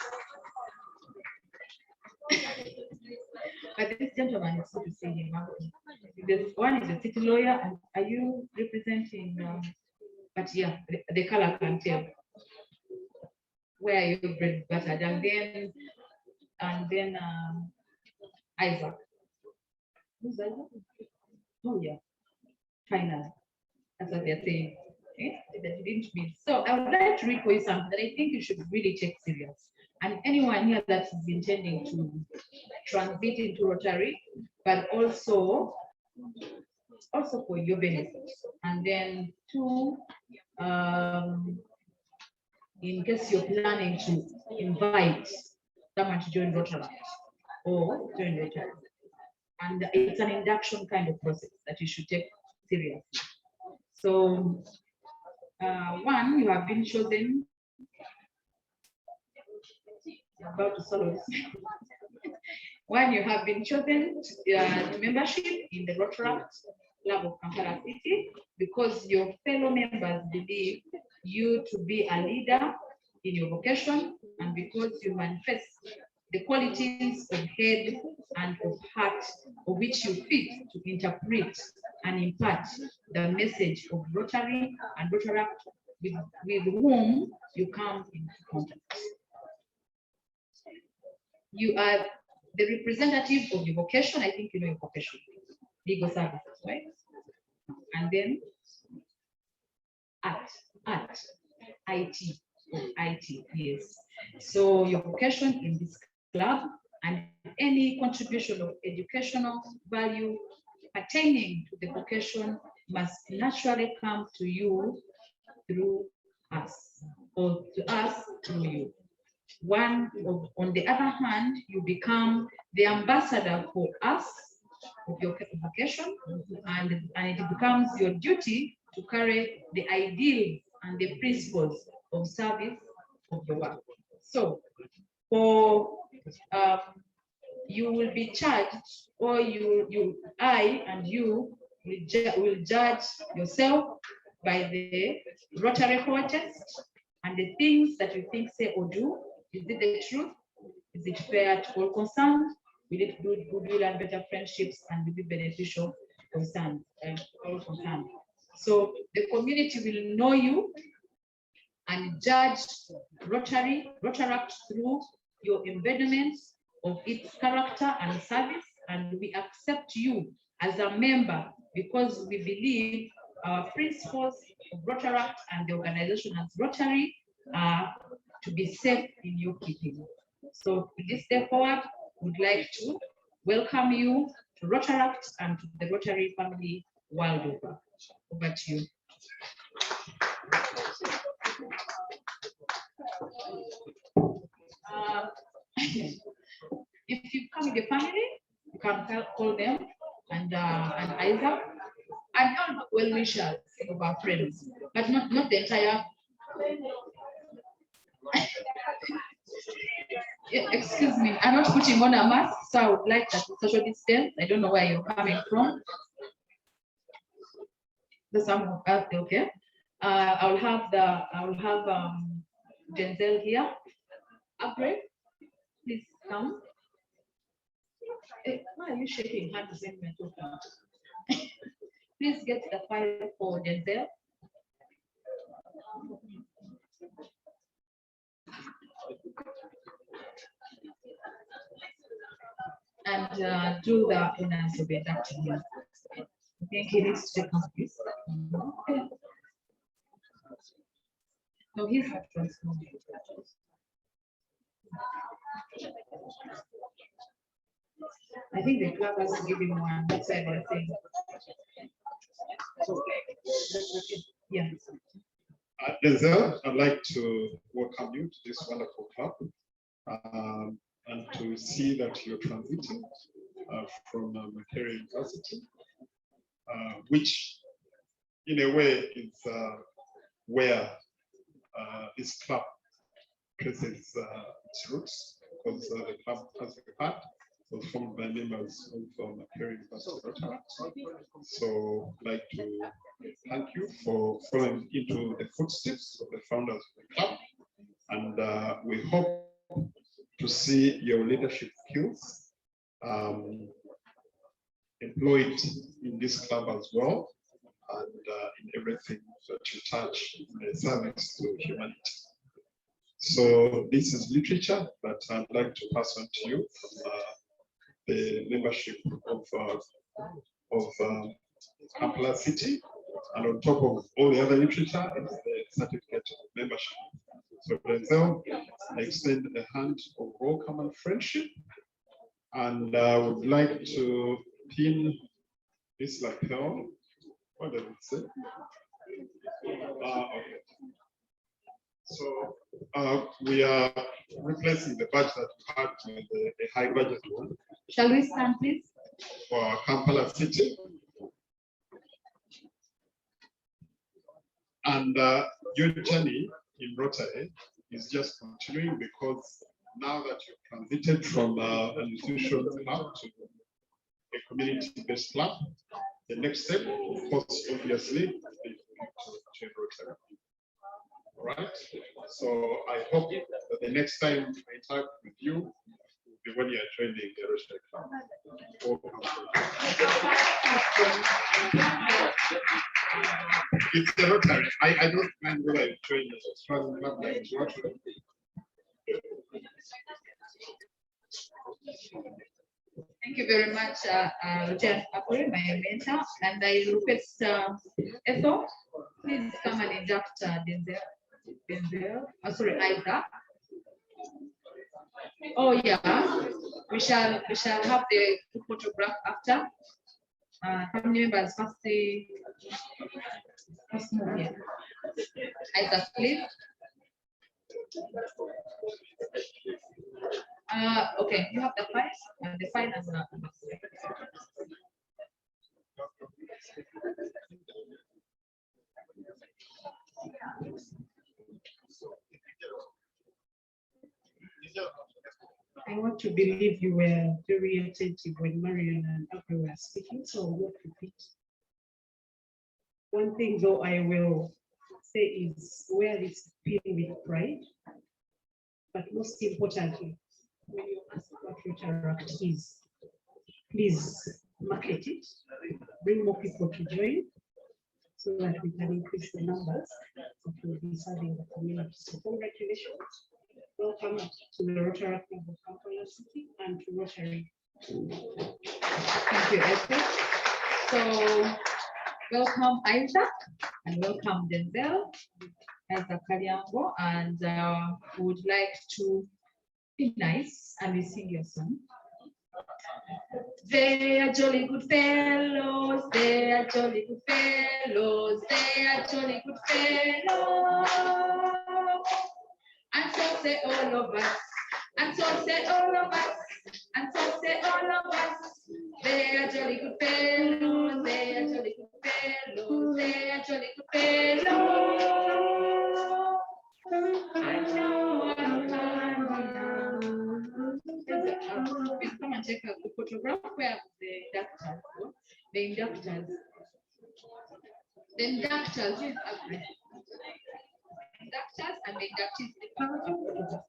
But this gentleman is good to see him. This one is a city lawyer, and are you representing? But yeah, the color can tell. Where are you bread buttered? And then Isaac. Who's Isaac? Oh yeah, finally. That's what they're saying. Okay? That you didn't miss. So I would like to read for you something that I think you should really take serious. And anyone here that is intending to transit into Rotary, but also for your benefit. And then two, in case you're planning to invite someone to join Rotaract or join Rotary. And it's an induction kind of process that you should take seriously. So One, you have been chosen. I'm about to swallow this. One, you have been chosen to membership in the Rotaract Club of Kampala City because your fellow members believe you to be a leader in your vocation and because you manifest the qualities of head and of heart of which you fit to interpret and impart the message of Rotary and Rotaract with whom you come into contact. You are the representative of your vocation. I think you know your vocation, legal services, right? And then IT, yes. So your vocation in this club and any contribution of educational value pertaining to the vocation must naturally come to you through us, or to us through you. On the other hand, you become the ambassador for us of your vocation, and it becomes your duty to carry the ideals and the principles of service of the work. So, you will be charged, or I and you will judge yourself by the Rotary Core test and the things that you think, say, or do. Is it the truth? Is it fair to all concerned? Will it build goodwill and better friendships and will be beneficial to all concerned? So the community will know you and judge Rotaract through your embodiment of its character and service, and we accept you as a member because we believe our principles of Rotaract and the organization as Rotary are to be safe in your keeping. So this step forward, would like to welcome you to Rotaract and to the Rotary family world over. Over to you. If you come with your family, you can call them and Isaac and all well-wishers of our friends, but not the entire. Excuse me, I'm not putting on a mask, so I would like that social distance. I don't know where you're coming from. The some okay. I'll have Denzel here. Upgrade, please come. Why are you shaking hands when we're talking? Please get the file for Denzel. And do the honors of induction here. I think he needs to take off this. Okay. No, he's not transformed. I think the club has to give him one. That's why they're saying. Yeah. Denzel, I'd like to welcome you to this wonderful club and to see that you're transiting from Makerere University, which in a way is where this club traces its roots, because the club has a part was formed by members of Makerere University Rotaract. So I'd like to thank you for following into the footsteps of the founders of the club, and we hope to see your leadership skills employed in this club as well, and in everything that you touch in the service to humanity. So this is literature that I'd like to pass on to you from the membership of Kampala City, and on top of all the other literature is the certificate of membership. So Denzel, I extend a hand of welcome and friendship, and I would like to pin this lapel. What does it say? Okay. So we are replacing the badge that we had with the high budget one. Shall we stand, please? For Kampala City. And your journey in Rotary is just continuing, because now that you've transited from an institution club to a community-based club, the next step, of course, obviously, is to join Rotary. All right. So I hope that the next time I talk with you will be when you are joining the Rotary Club. It's the Rotary. I don't mind whether I join the strong club like Rotary. Thank you very much, Lieutenant Apuri, my mentor, and I request Ethel, please come and induct Denzel. Oh, sorry, Isaac. Oh yeah, we shall have the photograph after. Family members first move here. Isaac, please. Okay, you have the file and the file as well. I want to believe you were very attentive when Marion and April were speaking, so I won't repeat. One thing though I will say is wear this pin with pride, but most importantly, when you ask what Rotaract is, please market it, bring more people to join, so that we can increase the numbers that will be serving the community. So congratulations. Welcome to the Rotaract of Kampala City and to Rotary. Thank you, Esther. So welcome Isaac and welcome Denzel, Isaac Kaliango, and would like to be nice and we sing your song. They are jolly good fellows, they are jolly good fellows, they are jolly good fellows. And so say all of us, and so say all of us, and so say all of us. They are jolly good fellows, they are jolly good fellows, they are jolly good fellows. I know I'm coming. Please come and take a photograph where the inductors, the inductors. The inductors is ugly. Inductors and the inductees, the power of photograph.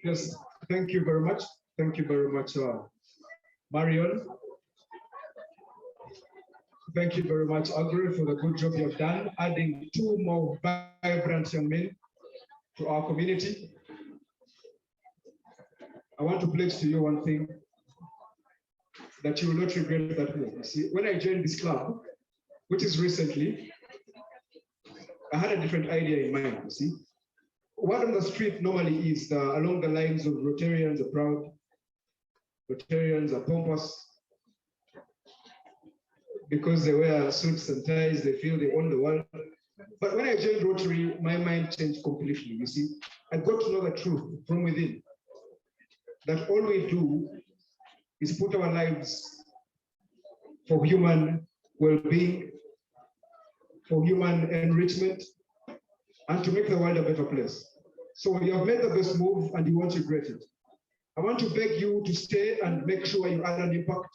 Yes, thank you very much. Thank you very much, Marion. Thank you very much, Agri, for the good job you have done, adding 2 more vibrant young men to our community. I want to pledge to you one thing, that you will not regret that move. You see, when I joined this club, which is recently, I had a different idea in mind, you see. What on the street normally is along the lines of Rotarians are proud, Rotarians are pompous, because they wear suits and ties, they feel they own the world. But when I joined Rotary, my mind changed completely, you see. I got to know the truth from within, that all we do is put our lives for human well-being, for human enrichment, and to make the world a better place. So you have made the best move and you won't regret it. I want to beg you to stay and make sure you add an impact.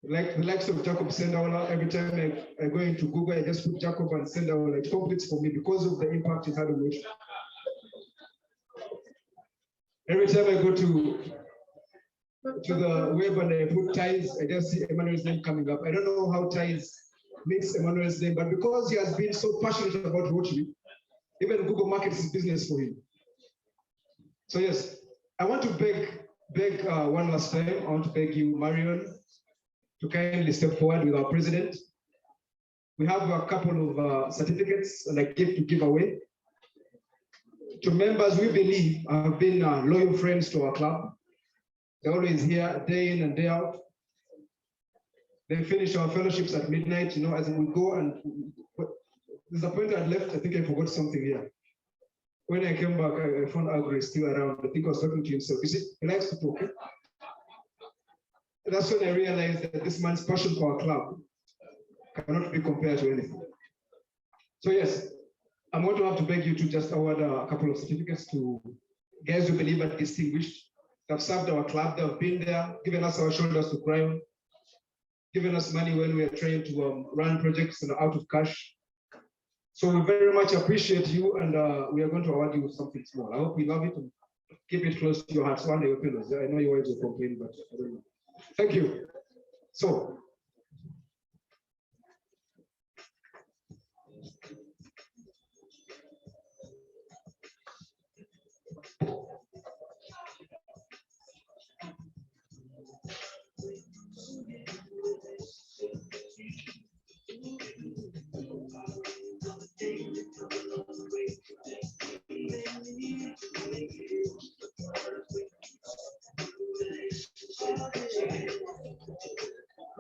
Like the likes of Jacob Sendaola, every time I go into Google, I just put Jacob and Sendaola. It completes for me because of the impact it had on me. Every time I go to to the web and I put ties, I just see Emmanuel's name coming up. I don't know how ties makes Emmanuel's name, but because he has been so passionate about Rotary, even Google markets his business for him. So yes, I want to beg one last time. I want to beg you, Marion, to kindly step forward with our president. We have a couple of certificates and a gift to give away to members we believe have been loyal friends to our club. They're always here day in and day out. They finish our fellowships at midnight, you know, as we go, and there's a point I left, I think I forgot something here. When I came back, I found Agri still around. I think I was talking to himself. You see, he likes to talk. That's when I realized that this man's passion for our club cannot be compared to anything. So yes, I'm going to have to beg you to just award a couple of certificates to guys who believe are distinguished. They have served our club, they have been there, given us our shoulders to cry on, given us money when we are trying to run projects and out of cash. So we very much appreciate you, and we are going to award you something small. I hope you love it and keep it close to your hearts. One day your pillows. I know your wives will complain, but I don't know. Thank you. So.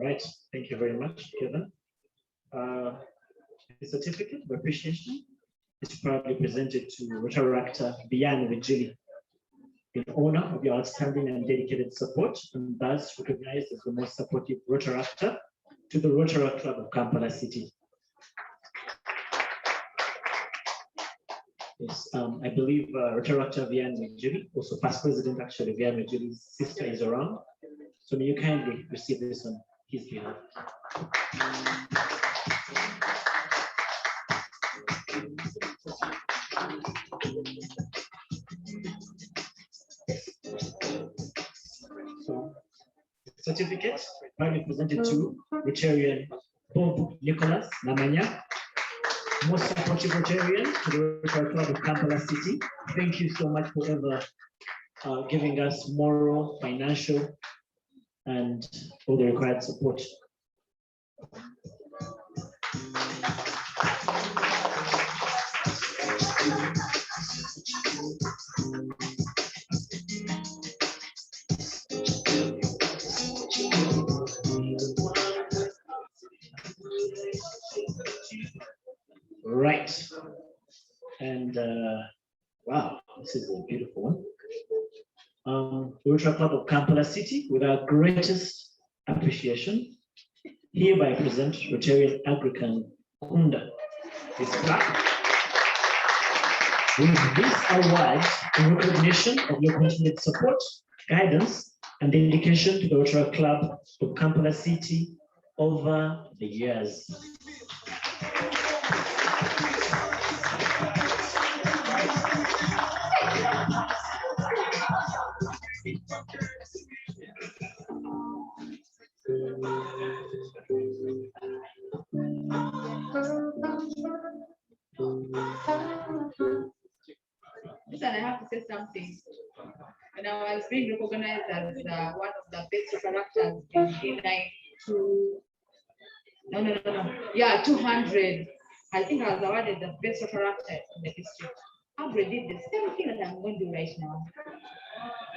Right, thank you very much, Kevin. The certificate of appreciation is proudly presented to Rotaract Bian Wijili in honor of your outstanding and dedicated support, and thus recognized as the most supportive Rotaractor to the Rotaract Club of Kampala City. Yes, I believe Rotaractor Bian Wijili, also past president, actually, Bian Wijili's sister is around. So may you kindly receive this on his behalf. So, certificate proudly presented to Rotarian Bob Nicholas Namanya, most supportive Rotarian to the Rotary Club of Kampala City. Thank you so much for ever giving us moral, financial, and all the required support. Right, and wow, this is a beautiful one. The Rotary Club of Kampala City, with our greatest appreciation, hereby present Rotarian Agrican Kunda this plaque. With this award in recognition of your continued support, guidance, and dedication to the Rotary Club of Kampala City over the years. Listen, I have to say something. When I was being recognized as one of the best characters in yeah, 200. I think I was awarded the best character in the district. Agri did the same thing that I'm going to do right now.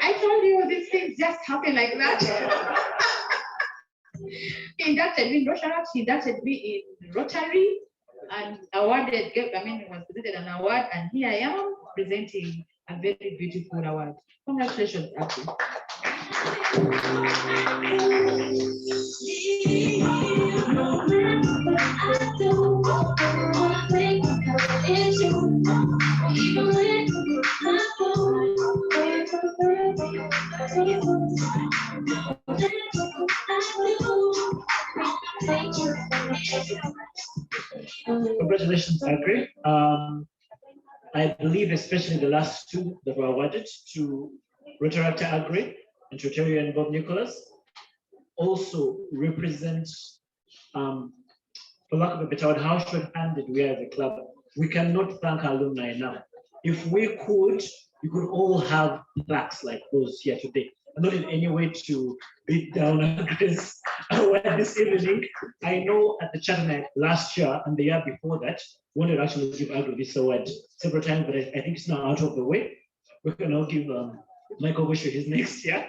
I told you these things just happen like that. He inducted me in Rotaract, he inducted me in Rotary, and awarded, was presented an award, and here I am presenting a very beautiful award. Congratulations, Agri. Congratulations, Agri. I believe especially the last two that were awarded to Rotaractor Agri and Rotarian Bob Nicholas also represent, for lack of a better word, how short-handed we are as a club. We cannot thank our alumni enough. If we could, we could all have plaques like those here today. I'm not in any way to beat down against this evening. I know at the Chatham last year and the year before that, we wanted to actually give Agro this award several times, but I think it's now out of the way. We can now give Michael Bush his next year.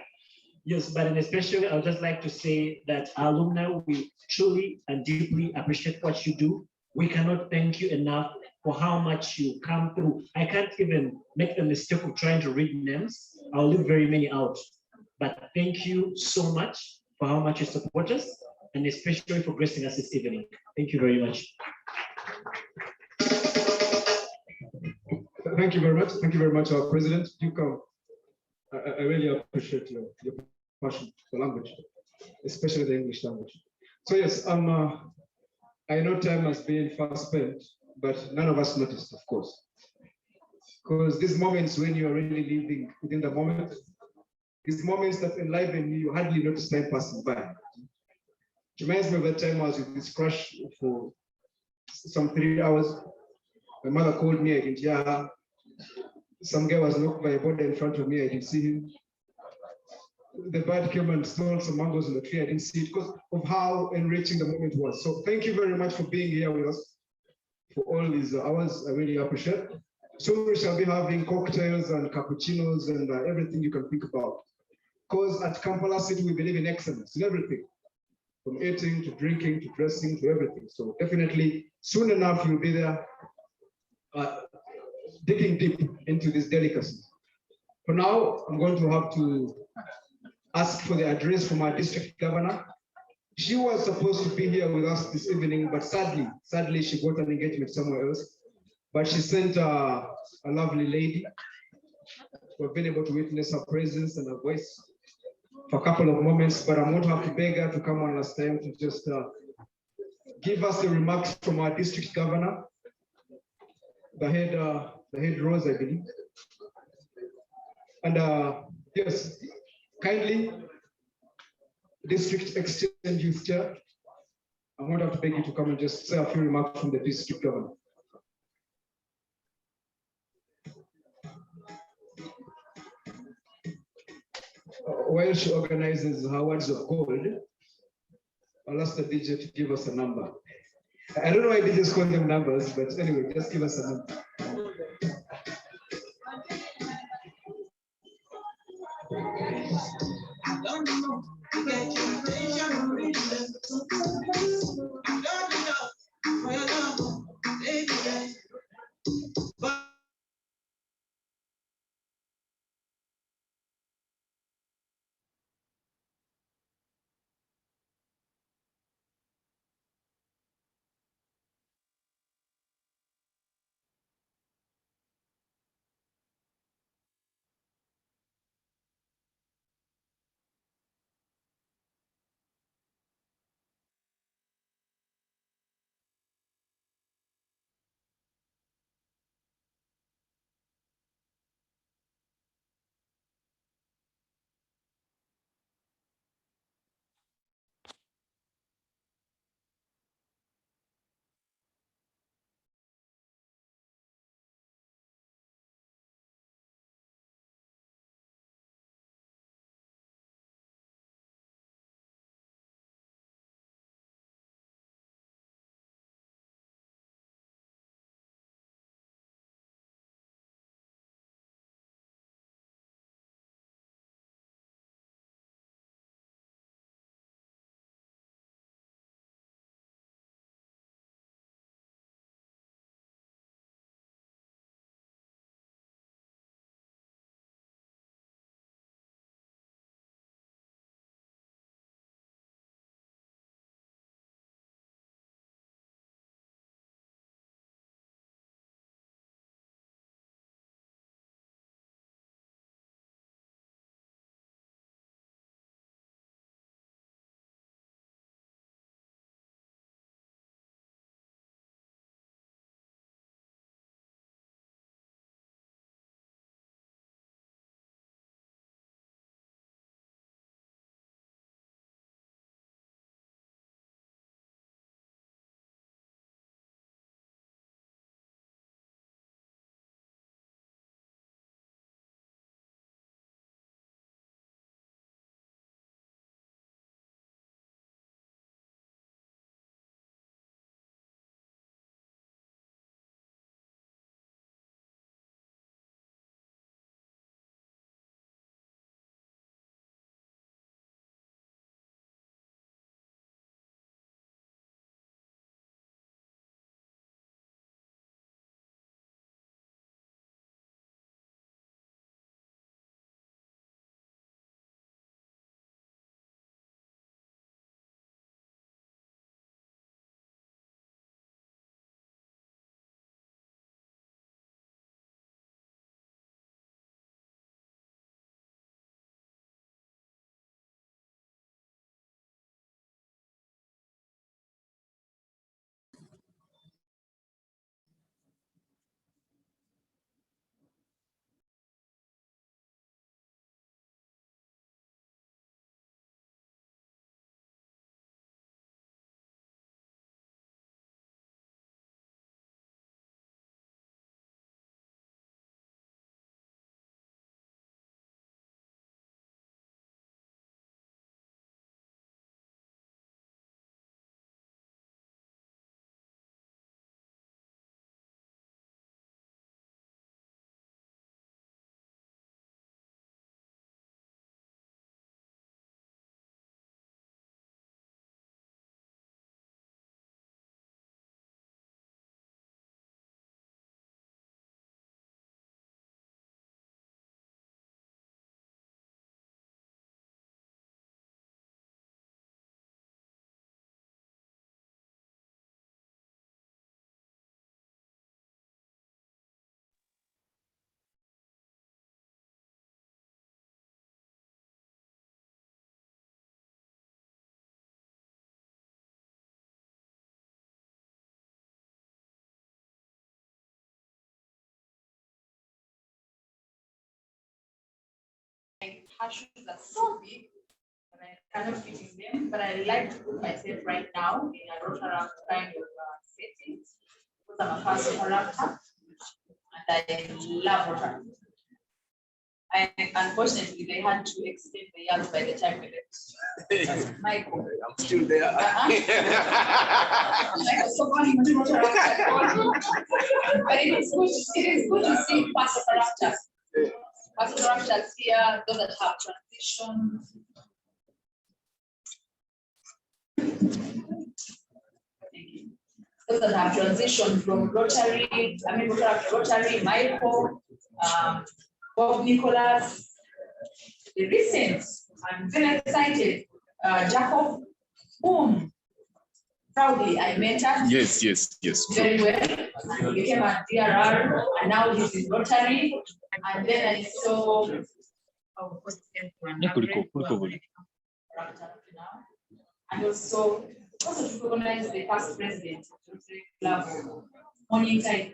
Yes, but in especially, I would just like to say that our alumni, we truly and deeply appreciate what you do. We cannot thank you enough for how much you come through. I can't even make the mistake of trying to read names. I'll leave very many out. But thank you so much for how much you support us, and especially for gracing us this evening. Thank you very much. Thank you very much. Thank you very much, our President Duke. I really appreciate your passion for language, especially the English language. So yes, I know time has been fast spent, but none of us noticed, of course. Because these moments when you are really living within the moment, these moments that enliven you, you hardly notice time passing by. It reminds me of the time I was with this crush for some 3 hours. My mother called me, I didn't hear her. Some guy was knocked by a body in front of me, I didn't see him. The bird came and stole some mangoes in the tree, I didn't see it because of how enriching the moment was. So thank you very much for being here with us for all these hours. I really appreciate it. Soon we shall be having cocktails and cappuccinos and everything you can think about. Because at Kampala City, we believe in excellence in everything, from eating to drinking to dressing to everything. So definitely soon enough, you'll be there digging deep into this delicacy. For now, I'm going to have to ask for the address from our district governor. She was supposed to be here with us this evening, but sadly, she got an engagement somewhere else. But she sent a lovely lady. We've been able to witness her presence and her voice for a couple of moments, but I'm going to have to beg her to come one last time to just give us the remarks from our district governor, the head Rose, I believe. And yes, kindly, District Exchange Youth Chair, I'm going to have to beg you to come and just say a few remarks from the district governor. While she organizes her words of gold, I'll ask the DJ to give us a number. I don't know why DJs call them numbers, but anyway, just give us a number. I don't know. her shoes are so big, and I cannot fit in them, but I like to put myself right now in a Rotaract kind of setting, because I'm a fast character, and I love Rotaract. And unfortunately, they had to extend the years by the time we left. Michael. I'm still there. Michael, so going to Rotaract. But it is good to see past characters. Past characters here, those that have transitioned. Those that have transitioned from Rotary, Rotary, Michael, Bob Nicholas, the recent, I'm very excited, Jacob, whom proudly I mentored. Yes. Very well. He became a DRR, and now he's in Rotary. And then I saw, and also to recognize the past president of the Rotary Club, morning time,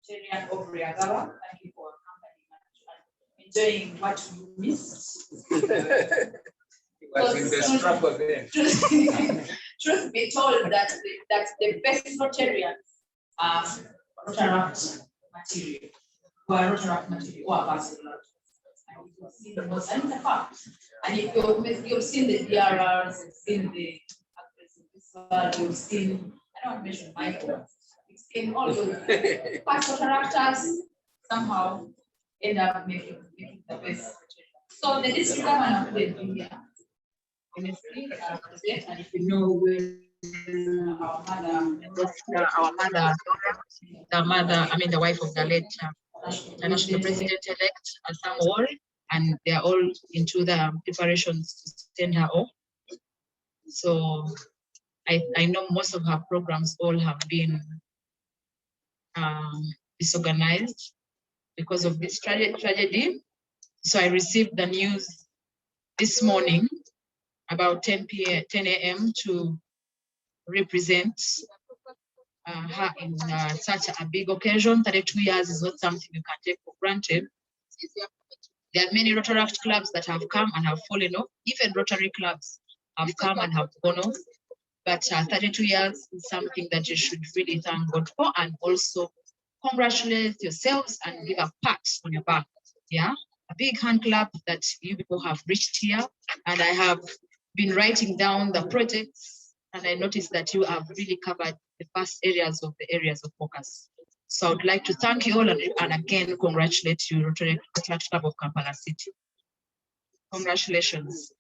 Chairman of Riagaba. Thank you for enjoying what you missed. Truth be told, that the best Rotarians are Rotaract material, or ambassadors. And you've seen the most, and it's a fact. And if you've seen the DRRs, you've seen the you've seen, I don't want to mention Michael, you've seen all those past Rotaractors somehow end up making the best. So the district governor played India. Honestly, and if you know the wife of the late the national president-elect, Sam Wall, and they're all into the preparations to send her off. So I know most of her programs all have been disorganized because of this tragedy. So I received the news this morning about 10 a.m. to represent her in such a big occasion. 32 years is not something you can take for granted. There are many Rotaract clubs that have come and have fallen off. Even Rotary clubs have come and have gone off. But 32 years is something that you should really thank God for, and also congratulate yourselves and give a pat on your back. Yeah, a big hand clap that you people have reached here. And I have been writing down the projects, and I noticed that you have really covered the first areas of focus. So I would like to thank you all, and again congratulate you, Rotary Club of Kampala City. Congratulations.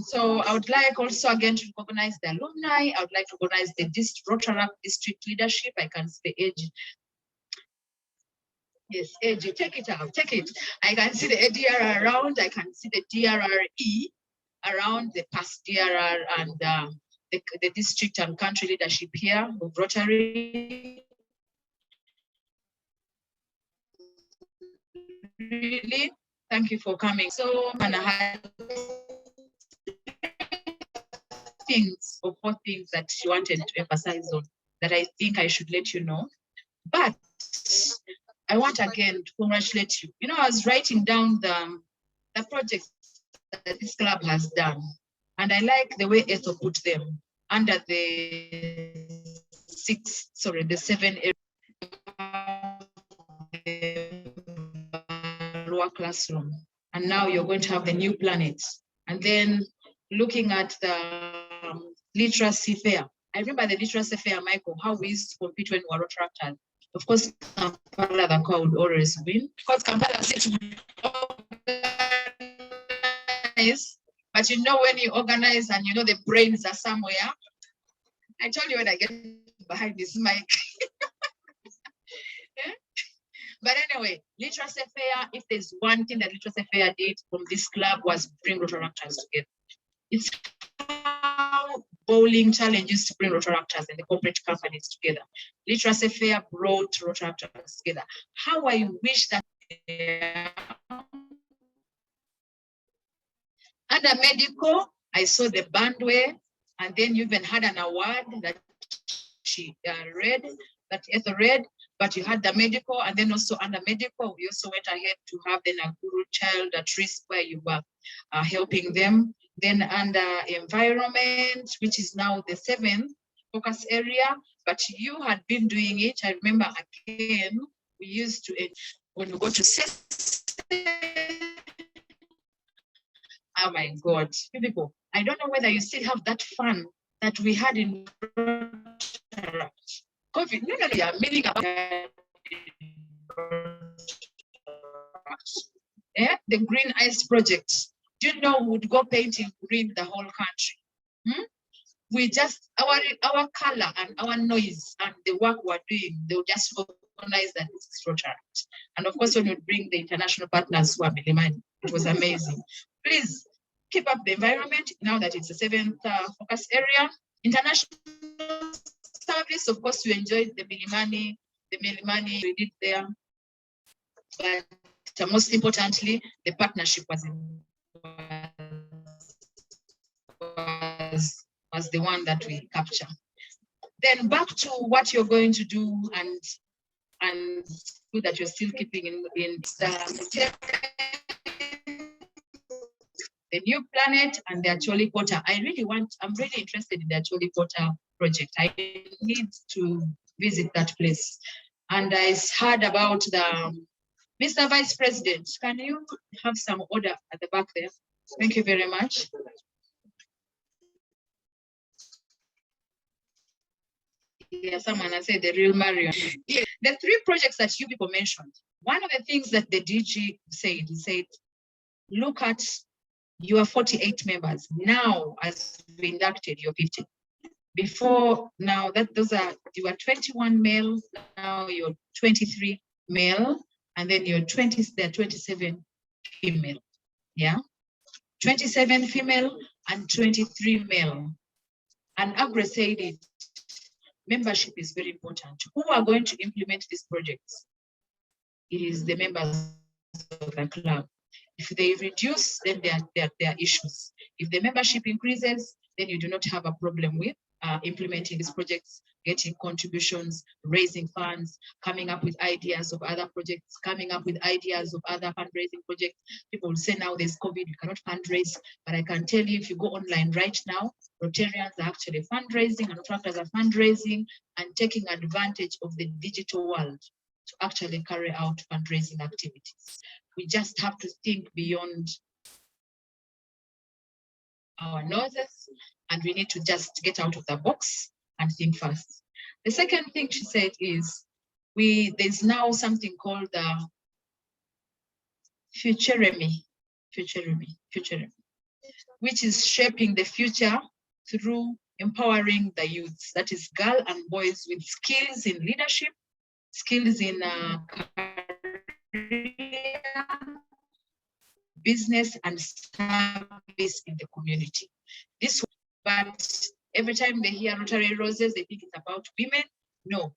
So I would like also again to recognize the alumni. I would like to recognize the Rotaract district leadership. I can see the age. Yes, age, take it out, take it. I can see the ADR around. I can see the DRRE around, the past DRR, and the district and country leadership here of Rotary. Really, thank you for coming. So, and I had four things that she wanted to emphasize on that I think I should let you know. But I want again to congratulate you. You know, I was writing down the projects that this club has done, and I like the way Ethel put them under the 7 lower classroom. And now you're going to have the new planets. And then looking at the literacy fair. I remember the literacy fair, Michael, how we used to compete when we were Rotaractors. Of course, Kampala, the core would always win. Because Kampala City organize, but you know when you organize and you know the brains are somewhere. I told you when I get behind this mic. But anyway, literacy fair, if there's one thing that literacy fair did from this club was bring Rotaractors together. It's how bowling challenge used to bring Rotaractors and the corporate companies together. Literacy fair brought Rotaractors together. How I wish that under medical, I saw the bandway, and then you even had an award that she read, that Ethel read. but you had the medical, and then also under medical, we also went ahead to have then a guru child at risk where you were helping them. Then under environment, which is now the 7th focus area, but you had been doing it. I remember again, we used to, when we go to oh my God, you people, I don't know whether you still have that fun that we had in COVID. No, yeah, meaning about the Green Ice Project. Do you know we would go painting green the whole country? We just, our color and our noise and the work we're doing, they'll just recognize that it's Rotaract. And of course, when you bring the international partners who are Milimani, it was amazing. Please keep up the environment now that it's the 7th focus area. International service, of course, we enjoyed the Milimani we did there. But most importantly, the partnership was the one that we capture. Then back to what you're going to do, and good that you're still keeping in the new planet and the Acholi Quarter. I'm really interested in the Acholi Quarter project. I need to visit that place. And I heard about the Mr. Vice President. Can you have some order at the back there? Thank you very much. Yeah, someone has said the real Marion. Yeah, the 3 projects that you people mentioned, one of the things that the DG said, he said, look at your 48 members. Now, as we inducted, you're 50. Before now, you were 21 male, now you're 23 male, and then you're 27 female. Yeah, 27 female and 23 male. And Agra said it. Membership is very important. Who are going to implement these projects? It is the members of the club. If they reduce, then there are issues. If the membership increases, then you do not have a problem with implementing these projects, getting contributions, raising funds, coming up with ideas of other projects, coming up with ideas of other fundraising projects. People will say now there's COVID, you cannot fundraise, but I can tell you if you go online right now, Rotarians are actually fundraising and contractors are fundraising and taking advantage of the digital world to actually carry out fundraising activities. We just have to think beyond our noses, and we need to just get out of the box and think fast. The second thing she said is there's now something called the Futuremi, which is shaping the future through empowering the youths, that is girls and boys with skills in leadership, skills in career, business and service in the community. But every time they hear Rotary Roses, they think it's about women. No,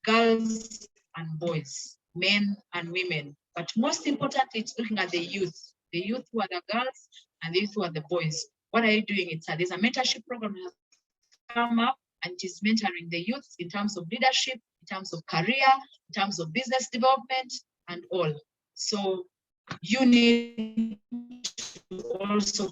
girls and boys, men and women. But most importantly, it's looking at the youth who are the girls and the youth who are the boys. What are you doing? There's a mentorship program that has come up, and it is mentoring the youth in terms of leadership, in terms of career, in terms of business development, and all. So you need to also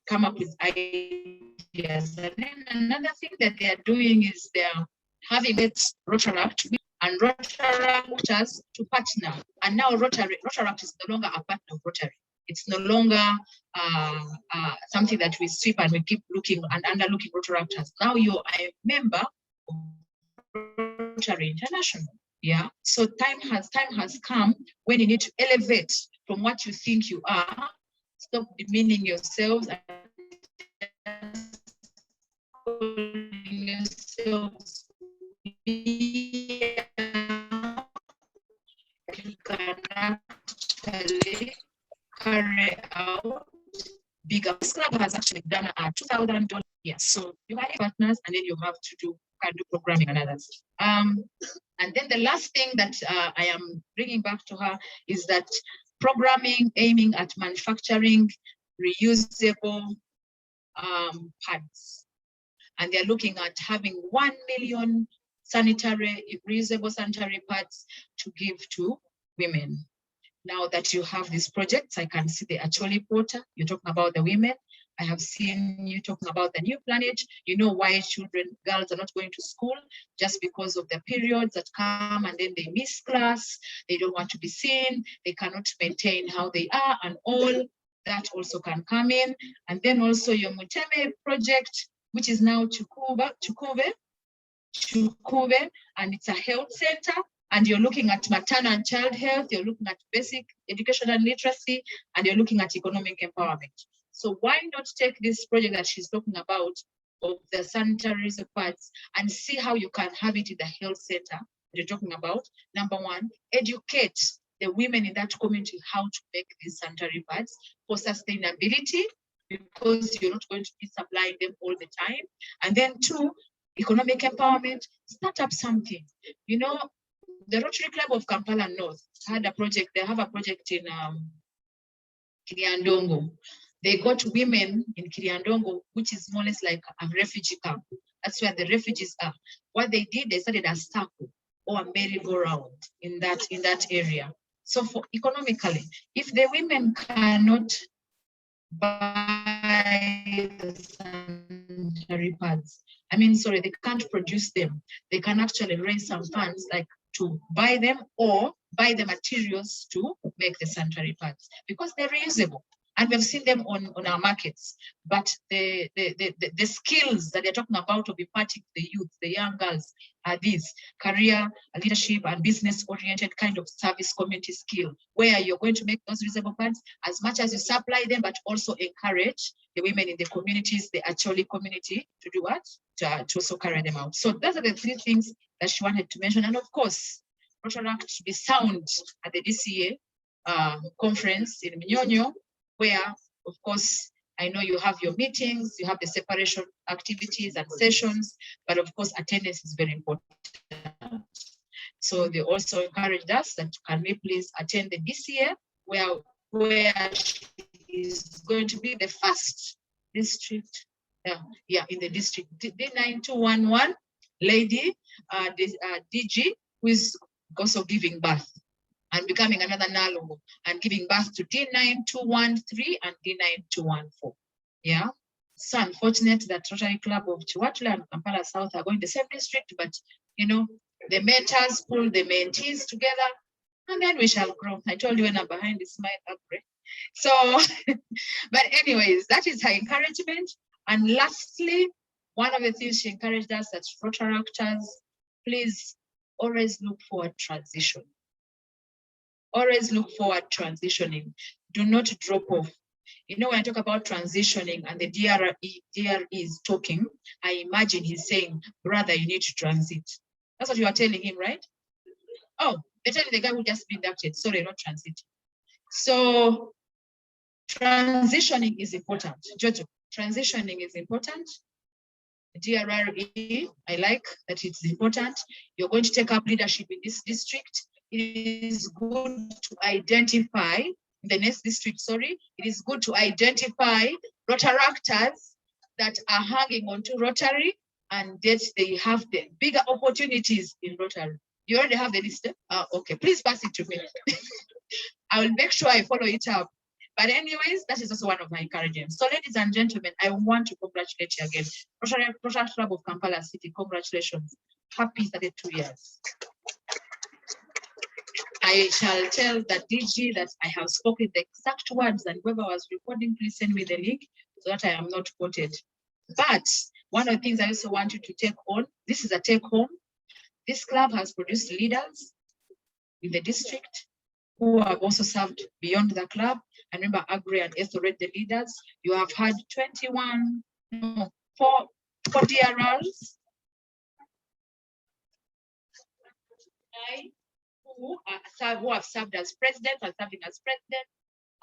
come up with ideas. And then another thing that they are doing is they're having it Rotaract and Rotaractors to partner. And now Rotaract is no longer a partner of Rotary. It's no longer something that we sweep and we keep looking and underlooking Rotaractors. Now you are a member of Rotary International. Yeah. So time has come when you need to elevate from what you think you are. Stop demeaning yourselves and yourselves. You can actually carry out bigger. This club has actually done a $2,000. Yes, so you have partners, and then you have to do programming and others. And then the last thing that I am bringing back to her is that programming aiming at manufacturing reusable pads. And they're looking at having 1 million reusable sanitary pads to give to women. Now that you have these projects, I can see the Acholi Porter, you're talking about the women. I have seen you talking about the New Planet. You know why girls are not going to school, just because of the periods that come and then they miss class. They don't want to be seen. They cannot maintain how they are, and all that also can come in. And then also your Muteme project, which is now Chukuve, and it's a health center. And you're looking at maternal and child health, you're looking at basic education and literacy, and you're looking at economic empowerment. So why not take this project that she's talking about of the sanitary pads and see how you can have it in the health center you're talking about? Number one, educate the women in that community how to make these sanitary pads for sustainability, because you're not going to be supplying them all the time. And then two, economic empowerment, start up something. You know, the Rotary Club of Kampala North had a project. They have a project in Kiriandongo. They got women in Kiriandongo, which is more or less like a refugee camp. That's where the refugees are. What they did, they started a circle or a merry-go-round in that area. So for economically, if the women cannot buy the sanitary pads, they can't produce them, they can actually raise some funds like to buy them or buy the materials to make the sanitary pads, because they're reusable. And we've seen them on our markets. But the skills that they're talking about of imparting to the youth, the young girls, are these career, leadership, and business-oriented kind of service community skill, where you're going to make those reusable pads as much as you supply them, but also encourage the women in the communities, the Acholi community, to do what? To also carry them out. So those are the three things that she wanted to mention. And of course, Rotaract to be sound at the DCA conference in Minyonyo, where, of course, I know you have your meetings, you have the separation activities and sessions, but of course, attendance is very important. So they also encouraged us that can we please attend the DCA, where she is going to be the first district, in the district, D9211 lady, DG, who is also giving birth and becoming another Nalongo and giving birth to D9213 and D9214. Yeah. So unfortunate that Rotary Club of Chiwatula and Kampala South are going the same district, but you know, the mentors pull the mentees together, and then we shall grow. I told you when I'm behind this mic, upgrade. So, but anyways, that is her encouragement. And lastly, one of the things she encouraged us as Rotaractors, please always look forward transition. Always look forward transitioning. Do not drop off. You know, when I talk about transitioning and the DRE is talking, I imagine he's saying, brother, you need to transit. That's what you are telling him, right? Oh, they're telling the guy who just been inducted, sorry, not transit. So transitioning is important. Jojo, transitioning is important. DRE, I like that it's important. You're going to take up leadership in this district. It is good to identify, in the next district, sorry, it is good to identify Rotaractors that are hanging on to Rotary, and that they have the bigger opportunities in Rotary. You already have the list? Okay, please pass it to me. I will make sure I follow it up. But anyways, that is also one of my encouragements. So ladies and gentlemen, I want to congratulate you again. Rotary Club of Kampala City, congratulations. Happy 32 years. I shall tell the DG that I have spoken the exact words, and whoever was recording, please send me the link so that I am not quoted. But one of the things I also want you to take on, this is a take home. This club has produced leaders in the district who have also served beyond the club. And remember, Agri and Ethel read the leaders. You have had 4 DRLs. Who have served as president and serving as president,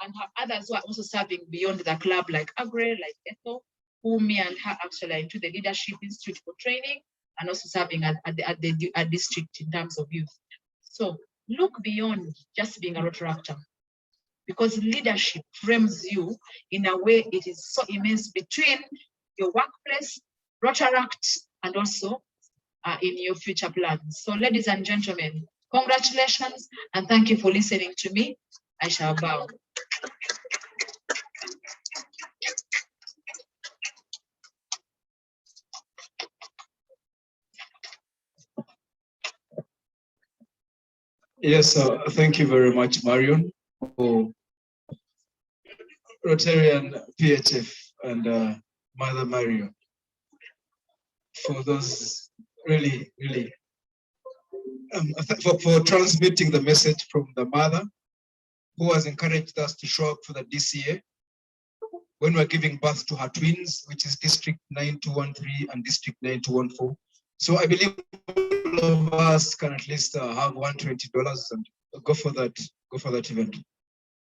and have others who are also serving beyond the club, like Agri, like Ethel, who me and her actually are into the Leadership Institute for training, and also serving at the district in terms of youth. So look beyond just being a Rotaractor, because leadership frames you in a way it is so immense between your workplace, Rotaract, and also in your future plans. So ladies and gentlemen, congratulations and thank you for listening to me. I shall bow. Yes, thank you very much, Marion, for Rotarian PHF and Mother Marion, for those really, for transmitting the message from the mother who has encouraged us to show up for the DCA when we're giving birth to her twins, which is District 9213 and District 9214. So I believe all of us can at least have $120 and go for that event.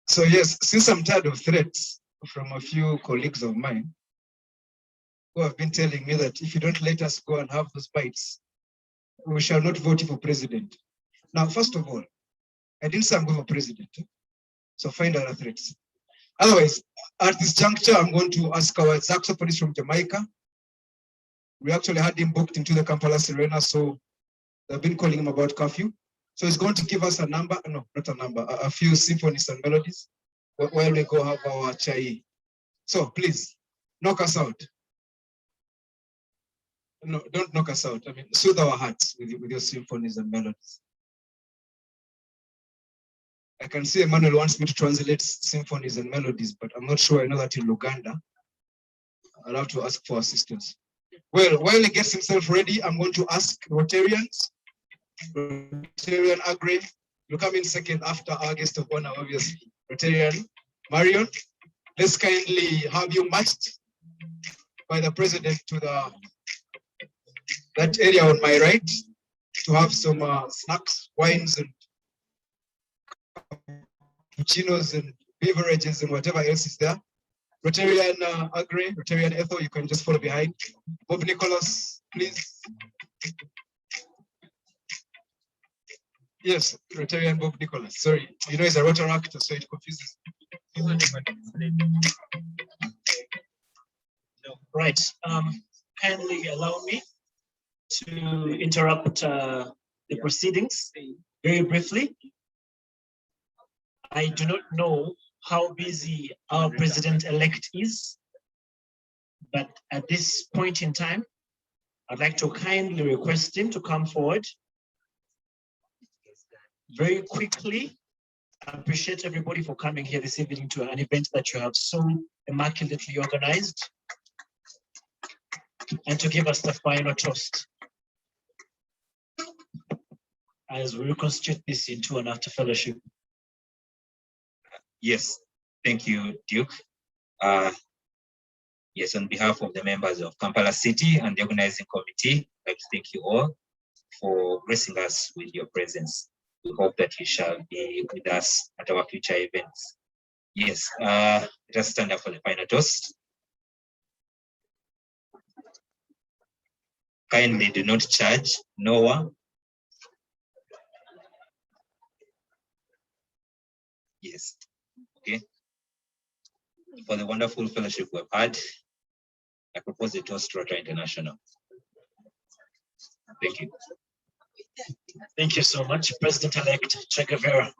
So yes, since I'm tired of threats from a few colleagues of mine who have been telling me that if you don't let us go and have those bites, we shall not vote for president. Now, first of all, I didn't say I'm going for president, so find other threats. Otherwise, at this juncture, I'm going to ask our saxophonist from Jamaica. We actually had him booked into the Kampala Serena, so they've been calling him about curfew. So he's going to give us a number, no, not a number, a few symphonies and melodies while we go have our chai. So please, knock us out. No, don't knock us out. I mean, soothe our hearts with your symphonies and melodies. I can see Emmanuel wants me to translate symphonies and melodies, but I'm not sure I know that in Luganda. I'll have to ask for assistance. Well, while he gets himself ready, I'm going to ask Rotarians, Rotarian Agri, you come in second after our guest of honor, obviously, Rotarian Marion. Let's kindly have you marched by the president to that area on my right to have some snacks, wines, and cappuccinos and beverages and whatever else is there. Rotarian Agri, Rotarian Ethel, you can just follow behind. Bob Nicholas, please. Yes, Rotarian Bob Nicholas. Sorry, you know he's a Rotaract, so it confuses. Right. Kindly allow me to interrupt the proceedings very briefly. I do not know how busy our president-elect is, but at this point in time, I'd like to kindly request him to come forward. Very quickly, I appreciate everybody for coming here this evening to an event that you have so immaculately organized, and to give us the final toast as we reconstitute this into an after fellowship. Yes, thank you, Duke. Yes, on behalf of the members of Kampala City and the organizing committee, I'd like to thank you all for gracing us with your presence. We hope that you shall be with us at our future events. Yes, let us stand up for the final toast. Kindly do not charge Noah. Yes, okay. For the wonderful fellowship we've had, I propose a toast to Rotary International. Thank you. Thank you so much, President-elect Che Guevara.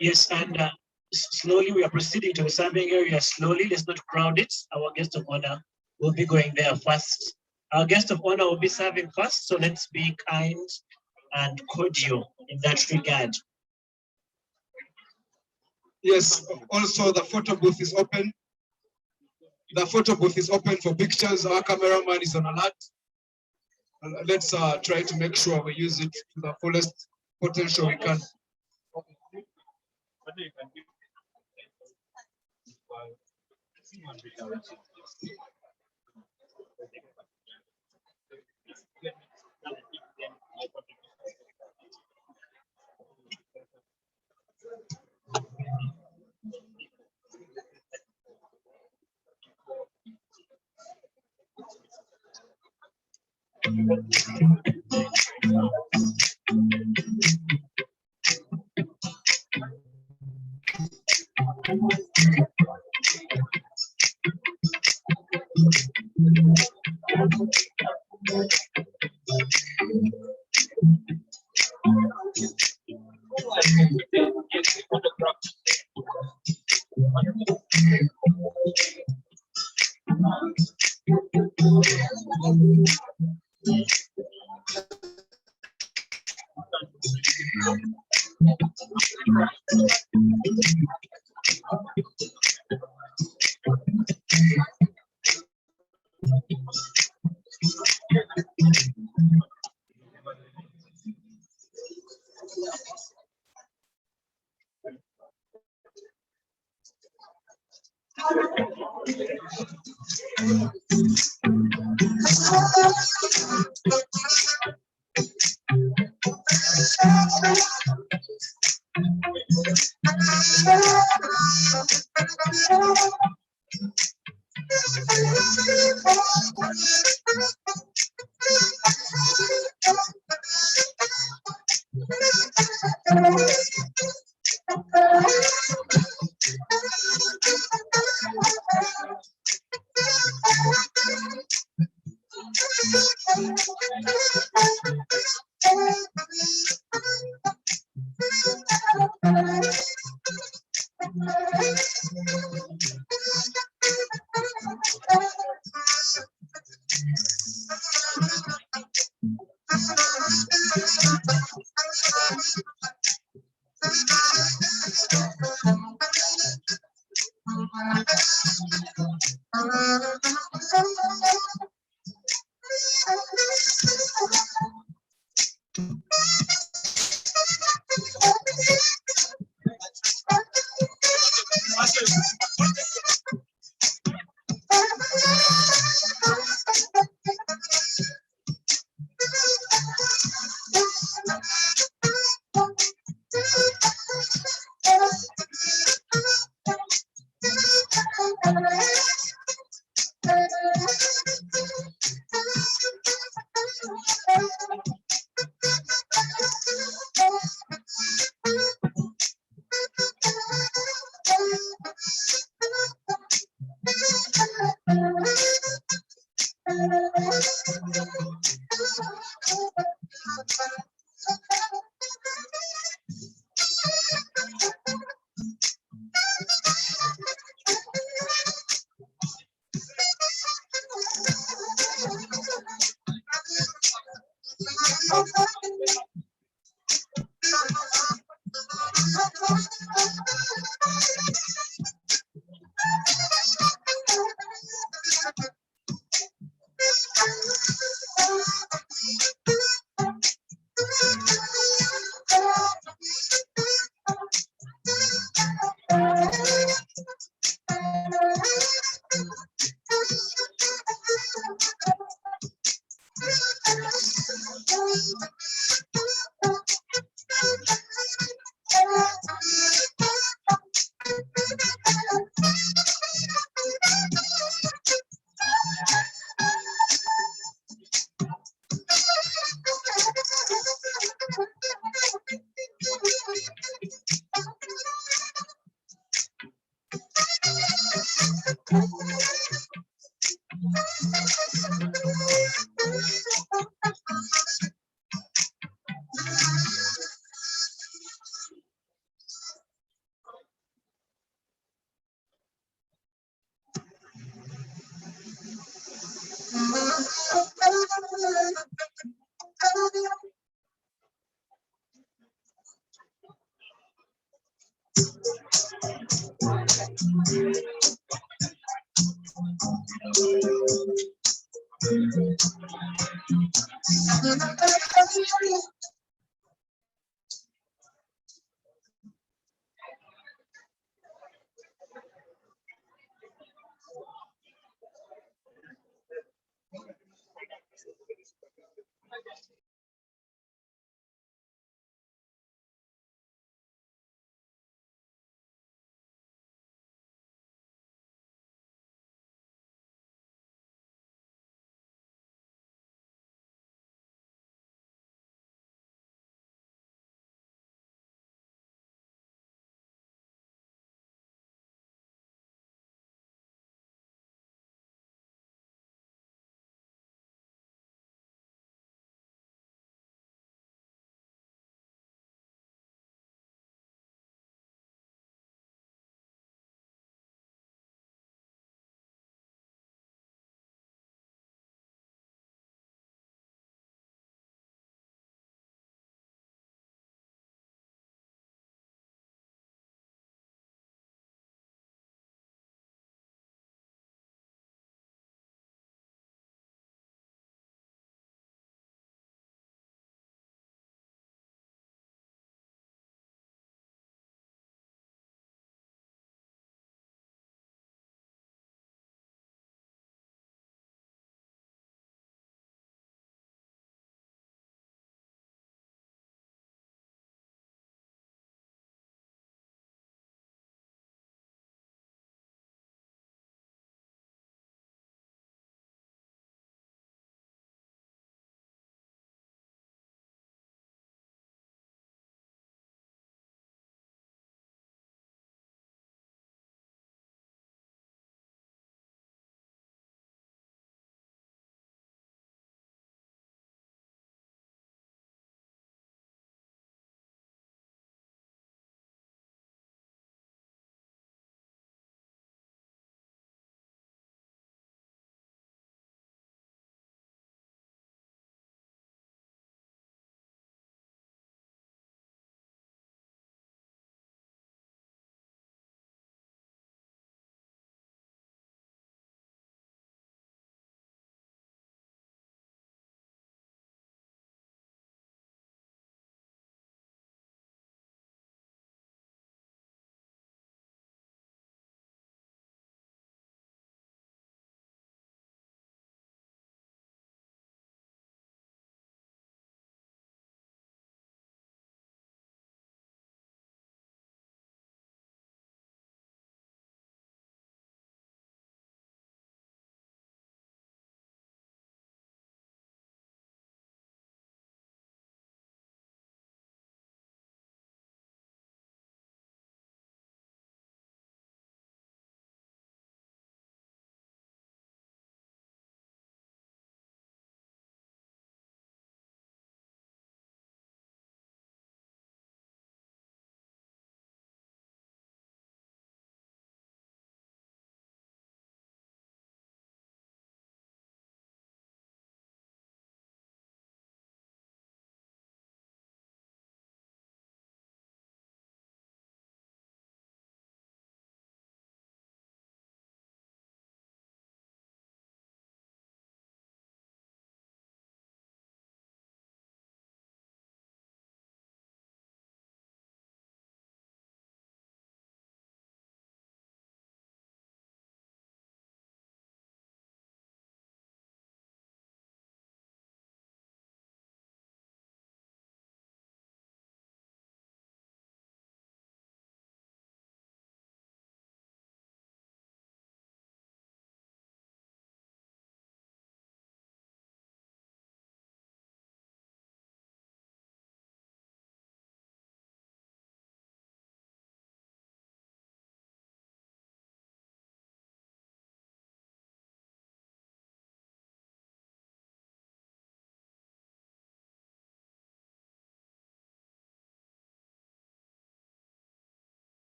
Yes, and slowly we are proceeding to the serving area slowly. Let's not crowd it. Our guest of honor will be going there first. Our guest of honor will be serving first, so let's be kind and cordial in that regard. Yes, also the photo booth is open. The photo booth is open for pictures. Our cameraman is on alert. Let's try to make sure we use it to the fullest potential we can.